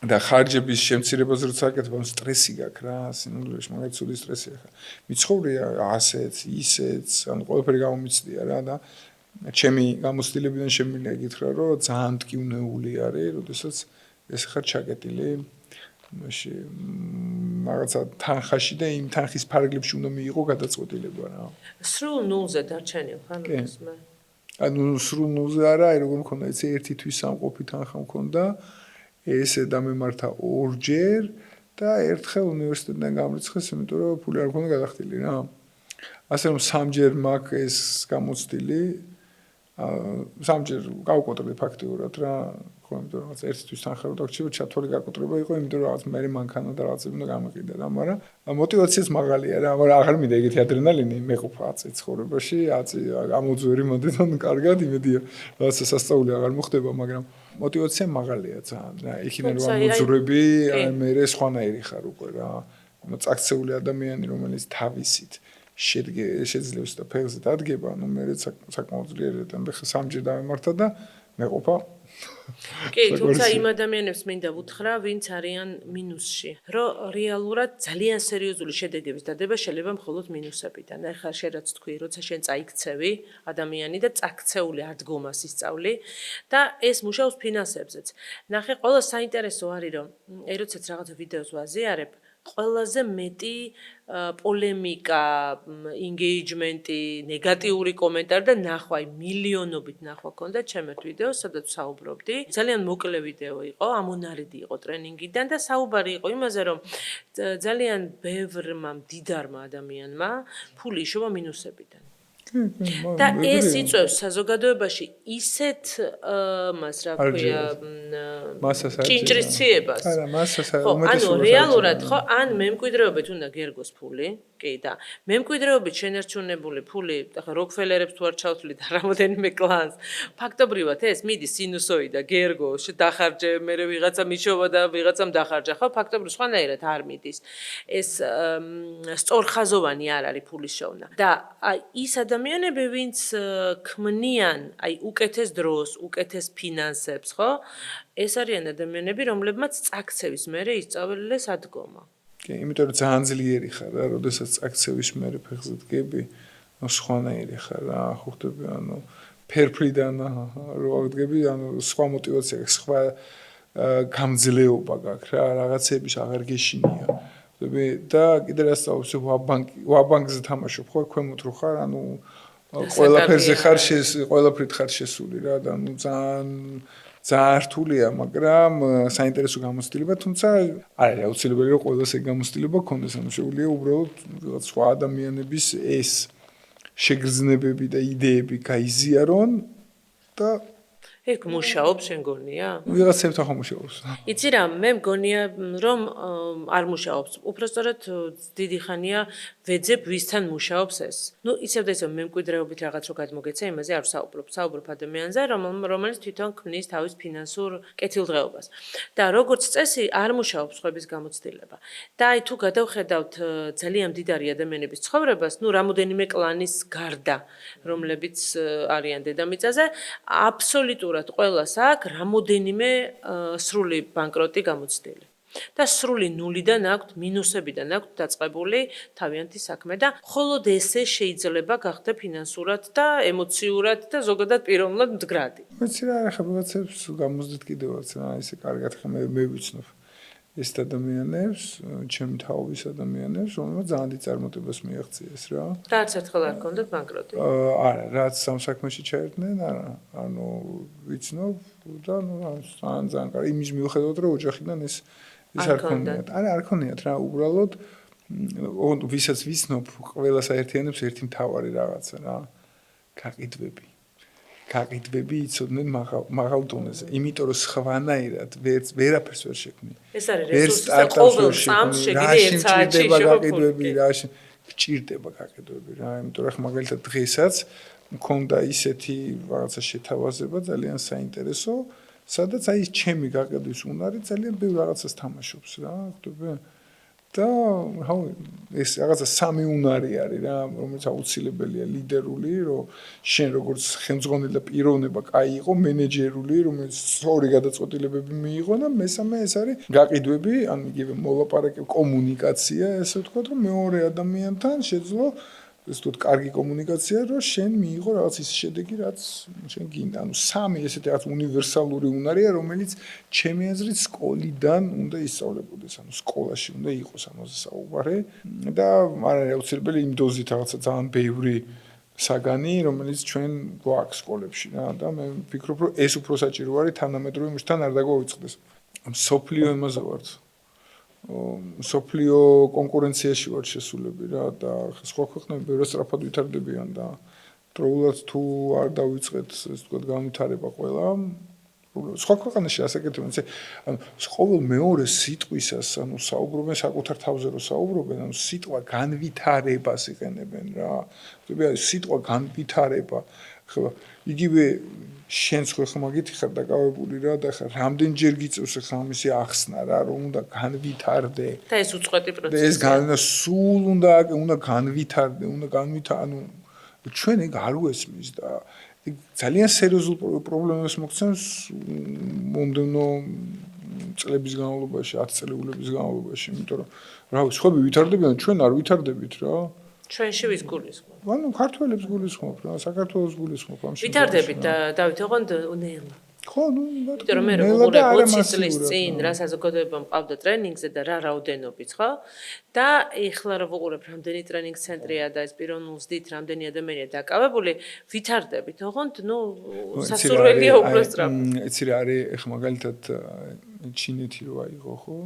და ხარჯების შემცირებაზე როცა აკეთებ, ამ სტრესი გაქვს რა, სინამდვილეში მაგათ სული სტრესია ხა. მიცხოვრია ასეც, ისეც, ანუ ყველაფერი გამომიცდია რა და ჩემი გამოცდილებიდან შემიძლია გითხრა, რომ ძალიან მტკივნეული არის, როდესაც ეს ხარ ჩაკეტილი მაშინ რაღაცა თანხაში და იმ თანხის ფარგლებში უნდა მიიღო გადაწყვეტილება რა. სრულ ნულზე დარჩენილ ხარ ეს მე. ანუ სრულ ნულზე არა, აი როგორ მქონდა ეს ერთი თვის სამყოფი თანხა მქონდა, ესე დამემართა ორჯერ და ერთხელ უნივერსიტეტიდან გამრიცხეს, იმიტომ რომ ფული არ მქონდა გადახდილი რა. ასე რომ სამჯერ მაქვს ეს გამოცდილი სამჯერ გავუკოტრდი ფაქტიურად რა, ხო, იმიტომ რომ რაღაც ერთთვის თანხმობა დაგჭირდა, ჩათვალი გაკოტრება იყო, იმიტომ რომ რაღაც მე მანქანა და რაღაცები უნდა გამიყიდა რა, მაგრამ мотиваციაც მაღალია რა, მაგრამ აღარ მინდა ეგეთი ადრენალინი მეყოფა აწი ცხოვრებაში, აწი ამოძვერი მოდიდან კარგად იმედია, რაღაცა სასწაული აღარ მოხდება, მაგრამ мотиваცია მაღალია ძალიან რა, იქიდან რომ ამოძვრები, აი მე სხვანაირი ხარ უკვე რა, წაქცეული ადამიანი რომელიც თავისით შეძლებს და ფეხზე დადგება, ну მე საკმაოდ ძლიერად ამბეხა სამჯერ დავემართა და მეყოფა. კი, თუმცა იმ ადამიანებს მინდა ვუთხრა, ვინც არიან მინუსში, რომ რეალურად ძალიან სერიოზული შედეგების დადება შეიძლება მხოლოდ მინუსებიდან. ახლა შენ რაც თქვი, როცა შენ წაიქცევი ადამიანი და წაქცეული არ დგომას ისწავლი და ეს მუშაობს ფინანსებზეც. ნახე, ყველა საინტერესო არის, რომ როდესაც რაღაც ვიდეოს ვაზიარებ, ყველაზე მეტი პოლემიკა, ინგეიჯმენტი, ნეგატიური კომენტარი და ნახვა, მილიონობით ნახვა ქონდა ჩემს ვიდეოს, სადაც საუბრობდი. ძალიან მოკლე ვიდეო იყო, ამონარიდი იყო ტრენინგიდან და საუბარი იყო იმაზე, რომ ძალიან ბევრმა მდიდარმა ადამიანმა ფული იშოვა მინუსებიდან. და ეს იწვევს საზოგადოებაში ისეთ მას რა ქვია ჭინჭრისციებას. არა, მასას ანუ რეალურად ხო, ან მემკვიდრეობით უნდა გერგოს ფული, კი და მემკვიდრეობით შენერჩუნებული ფული, ახლა როკფელერებს თუ არ ჩავთვლით რამოდენიმე კლანს, ფაქტობრივად ეს მიდის სინუსოიდა, გერგო, დახარჯე, მე ვიღაცა მიშოვა და ვიღაცამ დახარჯა, ხო, ფაქტობრივად სხვანაირად არ მიდის. ეს სწორხაზოვანი არ არის ფულის შოვნა. და აი ის ადამიანები, ვინც ქმნიან აი უკეთეს დროს, უკეთეს ფინანსებს, ხო? ეს არიან ადამიანები, რომლებმაც წაქცევის მერე ისწავლეს ადგომა. კი, იმიტომ რომ ძალიან ძლიერი ხარ რა, როდესაც წაქცევის მერე ფეხზე დგები, ნუ სხვანაირი ხარ რა, ხო ხდები, ანუ ფერფლიდან რო აღდგები, ანუ სხვა мотиваცია, სხვა გამძლეობა გაქვს რა, რაღაცების აღარ გეშინია. ხდები და კიდე რა სწავლობ, ვაბანკზე თამაშობ, ხო, ქვემოთ რო ხარ, ანუ ყველაფერზე ხარ ყველაფრით ხარ შესული რა და ნუ ძალიან რთულია, მაგრამ საინტერესო გამოცდილება, თუმცა არ არის აუცილებელი რომ ყველას ეგ გამოცდილება გქონდეს, ანუ შეუძლია უბრალოდ რაღაც სხვა ადამიანების ეს შეგრძნებები და იდეები გაიზიარონ და ეგ მუშაობს შენ გონია? ვიღაცებთან ხომ მუშაობს. იცი რა, მე მგონია რომ არ მუშაობს. უпростоრად დიდი ხანია ვეძებ ვისთან მუშაობს ეს. ნუ ისევ და ისევ მემკვიდრეობით რაღაც რო გადმოგეცა, იმაზე არ ვსაუბრობ. ვსაუბრობ ადამიანზე, რომელიც თვითონ ქმნის თავის ფინანსურ კეთილდღეობას. და როგორც წესი არ მუშაობს ხვების გამოცდილება. და აი თუ გადავხედავთ ძალიან მდიდარი ადამიანების ცხოვრებას, ნუ რამოდენიმე კლანის გარდა, რომლებიც არიან დედამიწაზე, აბსოლუტურად ყველას აქვს რამოდენიმე სრული ბანკროტი გამოცდილი. და სრული ნულიდან აქვთ, მინუსებიდან აქვთ დაწყებული თავიანთი საქმე და მხოლოდ ესე შეიძლება გახდე ფინანსურად და ემოციურად და ზოგადად პიროვნულად მდგრადი. ვიცი რა, ახლა ვიღაცებს გამოსდით კიდევაც რა, ისე კარგად ხა მე ვიცნობ ეს ადამიანებს, ჩემი თაობის ადამიანებს, რომელმაც ძალიან დიდ წარმატებას მიაღწიეს რა. და არც ერთხელ არ ჰქონდათ ბანკროტი. არა, რაც სამ საქმეში ჩაერთნენ, არა. ანუ ვიცნობ და ნუ ძალიან კარგი იმის მიუხედავად რომ ოჯახიდან ეს არ ქონიათ. არა, არ ქონიათ რა, უბრალოდ ვისაც ვიცნობ, ყველას აერთიანებს ერთი მთავარი რაღაცა რა. გაყიდვები იცოდნენ მაღალ დონეზე. იმიტომ რომ სხვანაირად ვერაფერს ვერ შექმნი. ეს არის რესურსი, ყოველ წამს შეგიძლია ერთ საათში გაყიდვები, რაში გჭირდება გაყიდვები რა. იმიტომ რომ მაგალითად დღესაც მქონდა ისეთი რაღაცა შეთავაზება ძალიან საინტერესო, სადაც აი ჩემი გაყიდვის უნარი ძალიან ბევრ რაღაცას თამაშობს რა, ხდები? და ეს რაღაცა სამი უნარი არის რა, რომელიც აუცილებელია ლიდერული, რომ შენ როგორც ხელმძღვანელი და პიროვნება კაი იყო, მენეჯერული, რომელიც სწორი გადაწყვეტილებები მიიღო და მესამე ეს არის გაყიდვები, ანუ იგივე მოლაპარაკება, კომუნიკაცია, ესე ვთქვათ, რომ მეორე ადამიანთან შეძლო ეს თუთ კარგი კომუნიკაცია, რომ შენ მიიღო რაღაც ის შედეგი, რაც შენ გინდა. ანუ სამი ესეთი რაღაც უნივერსალური უნარია, რომელიც ჩემი აზრით სკოლიდან უნდა ისწავლებოდეს, ანუ სკოლაში უნდა იყოს ამაზე საუბარი და არ არის აუცილებელი იმ დოზით რაღაცა ძალიან ბევრი საგანი, რომელიც ჩვენ გვაქვს სკოლებში რა და მე ვფიქრობ, რომ ეს უფრო საჭირო არის თანამედროვე მუშთან არ დაგვაუწყდეს. სოფლიო იმაზე ვართ. სოფლიო კონკურენციაში ვარ შესულები რა და სხვა ქვეყნები ბევრად სწრაფად ვითარდებიან და დროულად თუ არ დავიწყეთ ესე ვთქვათ განვითარება ყველა სხვა ქვეყანაში ასაკეთებენ, ესე ანუ ყოველ მეორე სიტყვისას, ანუ საუბრობენ საკუთარ თავზე რომ საუბრობენ, ანუ სიტყვა განვითარებას იყენებენ რა. ხდება სიტყვა განვითარება. ხო, იგივე შენს ხო მაგითი ხარ დაკავებული რა და ხა რამდენჯერ გიწევს ხა ამისი ახსნა რა, რომ უნდა განვითარდე. და ეს უწყვეტი და პროცესია. ეს სულ უნდა განვითარდე, ანუ ჩვენ ეგ არ ვესმის და ძალიან სერიოზულ პრობლემას მოგცემს მომდევნო წლების განმავლობაში, 10 წელიწადების განმავლობაში, იმიტომ რომ რა ვიცი, ხოები ვითარდებიან, ჩვენ არ ვითარდებით რა. ჩვენში ვის გულისხმობ? ანუ ქართველებს გულისხმობ რა, საქართველოს გულისხმობ ამ შემთხვევაში. ვითარდებით დავით, ოღონდ ნელა. ხო, ნუ იმიტომ რომ მე რომ ვუყურებ 20 წლის წინ რა საზოგადოება მყავდა ტრენინგზე და რა რაოდენობით, ხო? და ეხლა რომ ვუყურებ რამდენი ტრენინგ ცენტრია და ეს პიროვნულს დით რამდენი ადამიანია დაკავებული, ვითარდებით, ოღონდ ნუ სასურველია უბრალოდ. იცი რა არის, ეხლა მაგალითად ჩინეთი რო აიღო, ხო?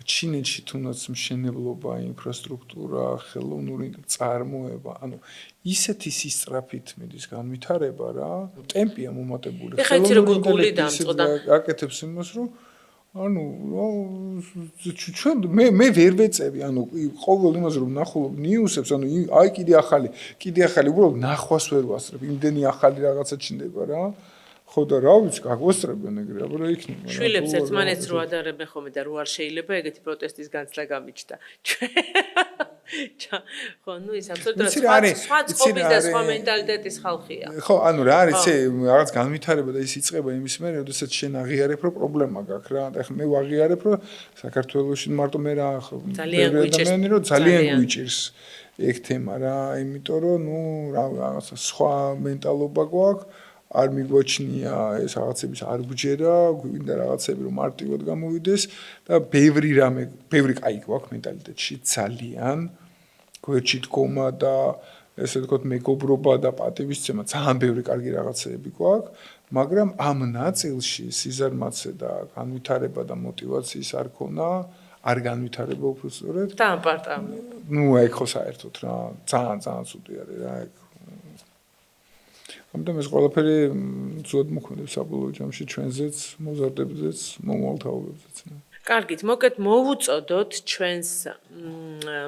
ჩინეთში თუნდაც მშენებლობა, ინფრასტრუქტურა, ხელოვნური წარმოება, ანუ ისეთი სისწრაფით მიდის განვითარება რა, ტემპია მომატებული. ეხლა იცი როგორ გული დამწყდა. აკეთებს იმას, რომ ანუ ჩვენ მე ვერ ვეწევი, ანუ ყოველ იმას რომ ნახულობ ნიუსებს, ანუ აი კიდე ახალი, უბრალოდ ნახვას ვერ ვასწრებ, იმდენი ახალი რაღაცა ჩნდება რა. ხო და რა ვიცი, გაგვესწრებენ ეგრე, აბა რა იქნება. შვილებს ერთმანეთს რო ადარებენ ხოლმე და რო არ შეიძლება ეგეთი პროტესტის განცდა გამიჩნდა. ხო, ნუ ის აბსოლუტურად სხვა წყობის და სხვა მენტალიტეტის ხალხია. ხო, ანუ რა არის, იცი, რაღაც განვითარება და ის იწყება იმის მერე, როდესაც შენ აღიარებ, რომ პრობლემა გაქვს რა. და ახლა მე ვაღიარებ, რომ საქართველოში მარტო მე რა ხო ძალიან გვიჭირს ეგ თემა რა, იმიტომ რომ ნუ რა რაღაცა სხვა მენტალობა გვაქვს. არ მიგვაჩნია ეს რაღაცების არ გვჯერა, გვინდა რაღაცები რომ მარტივად გამოვიდეს და ბევრი კაი გვაქვს მენტალიტეტში ძალიან გვერდში დგომა და ესე ვთქვათ მეგობრობა და პატივისცემა ძალიან ბევრი კარგი რაღაცები გვაქვს, მაგრამ ამ ნაწილში სიზარმაცე და განვითარება და мотиваციის არ ქონა, არ განვითარება უბრალოდ და აპარტამენტი. ნუ აი ხო საერთოდ რა, ძალიან ცუდი არის რა ეგ. ამიტომ ეს ყველაფერი ზუსტად მოქმედებს საბოლოო ჯამში ჩვენზეც, მოზარდებზეც, მომავალ თაობებზეც. კარგით, მოკეთ მოვუწოდოთ ჩვენს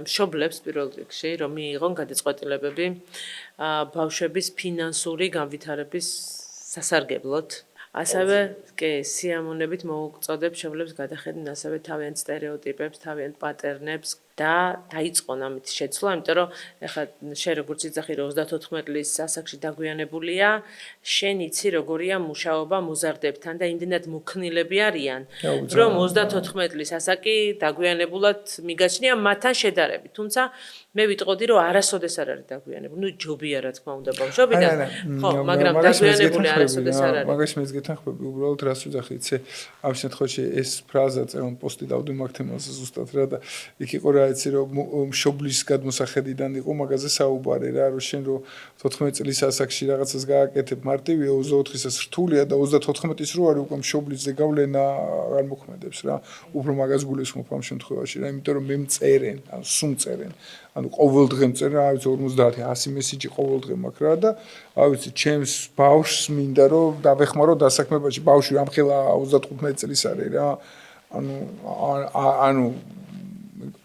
მშობლებს პირველ რიგში, რომ მიიღონ გადაწყვეტილებები ბავშვების ფინანსური განვითარების სასარგებლოდ. ასევე კი სიამოვნებით მოვუწოდებ მშობლებს გადახედონ ასევე თავიანთ სტერეოტიპებს, თავიანთ პატერნებს და დაიწყონ ამით შეცვლა, იმიტომ რომ ეხლა შენ როგორც იცი რომ 34 წლის ასაკში დაგვიანებულია, შენ იცი როგორია მუშაობა მოზარდებთან და იმდენად მოქნილები არიან, რომ 34 წლის ასაკი დაგვიანებულად მიგაჩნია მათთან შედარებით. თუმცა მე ვიტყოდი რომ არასოდეს არ არის დაგვიანებული. ნუ ჯობია რა თქმა უნდა ბავშვობიდან, ხო, მაგრამ დაგვიანებული არასოდეს არ არის. მაგას მეც გეთანხმები, უბრალოდ რას ვიძახი, იცი, ამ შემთხვევაში ეს ფრაზა წერონ პოსტი დავდი მაგ თემაზე ზუსტად რა და იქ იყო რა იცი რომ მშობლის გადმოსახედიდან იყო მაგაზე საუბარი რა რომ შენ რომ 14 წლის ასაკში რაღაცას გააკეთებ მარტივია 24-ის რთულია და 34-ის რო არის უკვე მშობლის ზეგავლენა არ მოქმედებს რა უფრო მაგას გულისხმობ ამ შემთხვევაში რა იმიტომ რომ მე მწერენ ანუ სულ მწერენ ანუ ყოველდღე მწერენ რა ვიცი 50 100 მესიჯი ყოველდღე მაქვს რა და რა ვიცი ჩემს ბავშვს მინდა რომ დავეხმარო დასაქმებაში ბავშვი ამხელა 35 წლის არის რა ანუ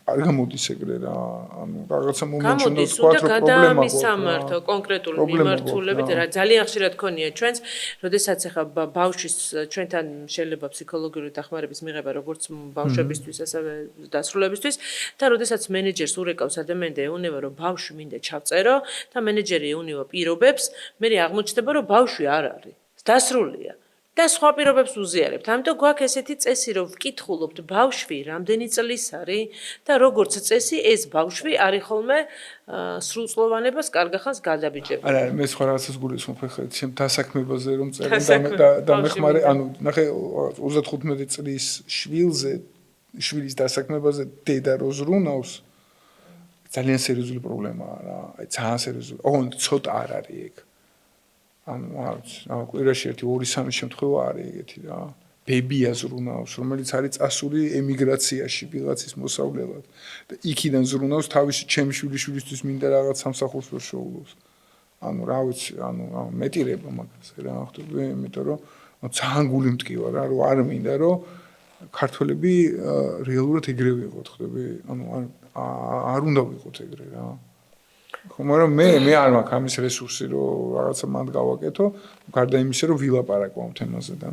არ გამოდის ეგრე რა ანუ რაღაცა მომენტში უნდა თქვა რომ პრობლემა გამომისამართო კონკრეტული მიმართულებით რა ძალიან ხშირად ქონია ჩვენს როდესაც ახლა ბავშვის ჩვენთან შეიძლება ფსიქოლოგიური დახმარების მიღება როგორც ბავშვებისთვის ასევე დასრულებისთვის და როდესაც მენეჯერს ურეკავს ადამიანი და ეუნება რომ ბავშვი მინდა ჩავწერო და მენეჯერი ეუნება პირობებს მე აღმოჩნდება რომ ბავშვი არ არის დასრულია და სხვა პირობებს უზიარებთ. ამიტომ გვაქვს ესეთი წესი, რომ ვკითხულობთ ბავშვი რამდენი წლის არის და როგორც წესი ეს ბავშვი არის ხოლმე სრულწლოვანებას კარგახანს გადაბიჯებული. არა, მე სხვა რაღაცას გულისხმობ ხე, ჩემ დასაქმებაზე რომ წერენ და მეხმარე, ანუ ნახე 35 წლის შვილის დასაქმებაზე დედა რო ზრუნავს ძალიან სერიოზული პრობლემაა რა. აი ძალიან სერიოზული. ოღონდ ცოტა არ არის ეგ. ანუ კვირაში 1-2-3 შემთხვევა არის ეგეთი რა. ბებია ზრუნავს, რომელიც არის წასული ემიგრაციაში ვიღაცის მოსავლელად და იქიდან ზრუნავს თავისი ჩემი შვილიშვილისთვის მინდა რაღაც სამსახურს შეულოს. ანუ რა ვიცი, ანუ მეტირება მაგას რა ხდება, იმიტომ რომ ძალიან გული მტკივა რა, რომ არ მინდა რომ ქართველები რეალურად ეგრევე ვიყოთ, ხდები? ანუ არ უნდა ვიყოთ ეგრე რა. ხო, მაგრამ მე არ მაქვს ამის რესურსი, რომ რაღაცა მანდ გავაკეთო, გარდა იმისა, რომ ვილაპარაკო ამ თემაზე და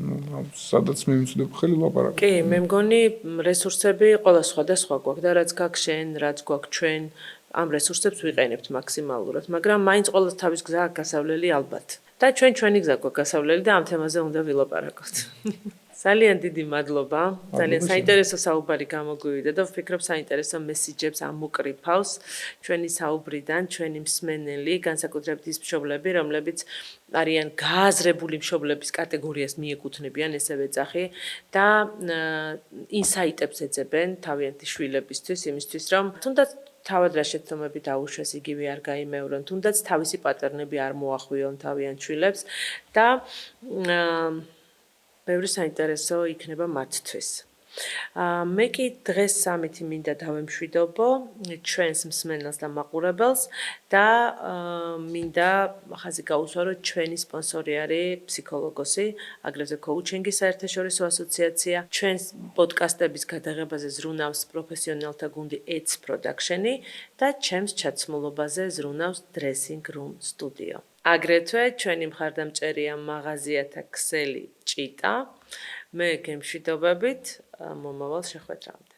სადაც მე მივწდებ ხელი ვილაპარაკო. კი, მე მგონი რესურსები ყველა სხვადასხვა გვაქვს და რაც გაქვს შენ, რაც გვაქვს ჩვენ, ამ რესურსებს ვიყენებთ მაქსიმალურად, მაგრამ მაინც ყოველს თავის გზა აქვს გასავლელი ალბათ. და ჩვენი გზა გვაქვს გასავლელი და ამ თემაზე უნდა ვილაპარაკოთ. ძალიან დიდი მადლობა. ძალიან საინტერესო საუბარი გამოგვივიდა და ვფიქრობ საინტერესო მესიჯებს ამოკრიფავს ჩვენი საუბრიდან, ჩვენი მსმენელი, განსაკუთრებით ის მშობლები, რომლებიც არიან გააზრებული მშობლების კატეგორიას მიეკუთვნებიან, ესე ვეძახი და ინსაიტებს ეძებენ თავიანთი შვილებისთვის, იმისთვის რომ თუნდაც თავად რა შეცდომები დაუშვეს, იგივე არ გაიმეორონ, თუნდაც თავისი პატერნები არ მოახვიონ თავიანთ შვილებს და ბევრი საინტერესო იქნება მათთვის. მე კი დღეს სამითი მინდა დავემშვიდობო ჩვენს მსმენელს და მაყურებელს და მინდა ხაზი გაუსვა, რომ ჩვენი სპონსორი არის ფსიქოლოგოსი, აგრეთვე კოუჩინგის საერთაშორისო ასოციაცია, ჩვენს პოდკასტების გადაღებაზე ზრუნავს პროფესიონალთა გუნდი ETS Production-ი და ჩემს ჩაცმულობაზე ზრუნავს Dressing Room Studio. აგრეთვე ჩვენი მხარდამჭერია მაღაზიათა ქსელი ჭიტა. მე გემშვიდობებით მომავალ შეხვედრამდე.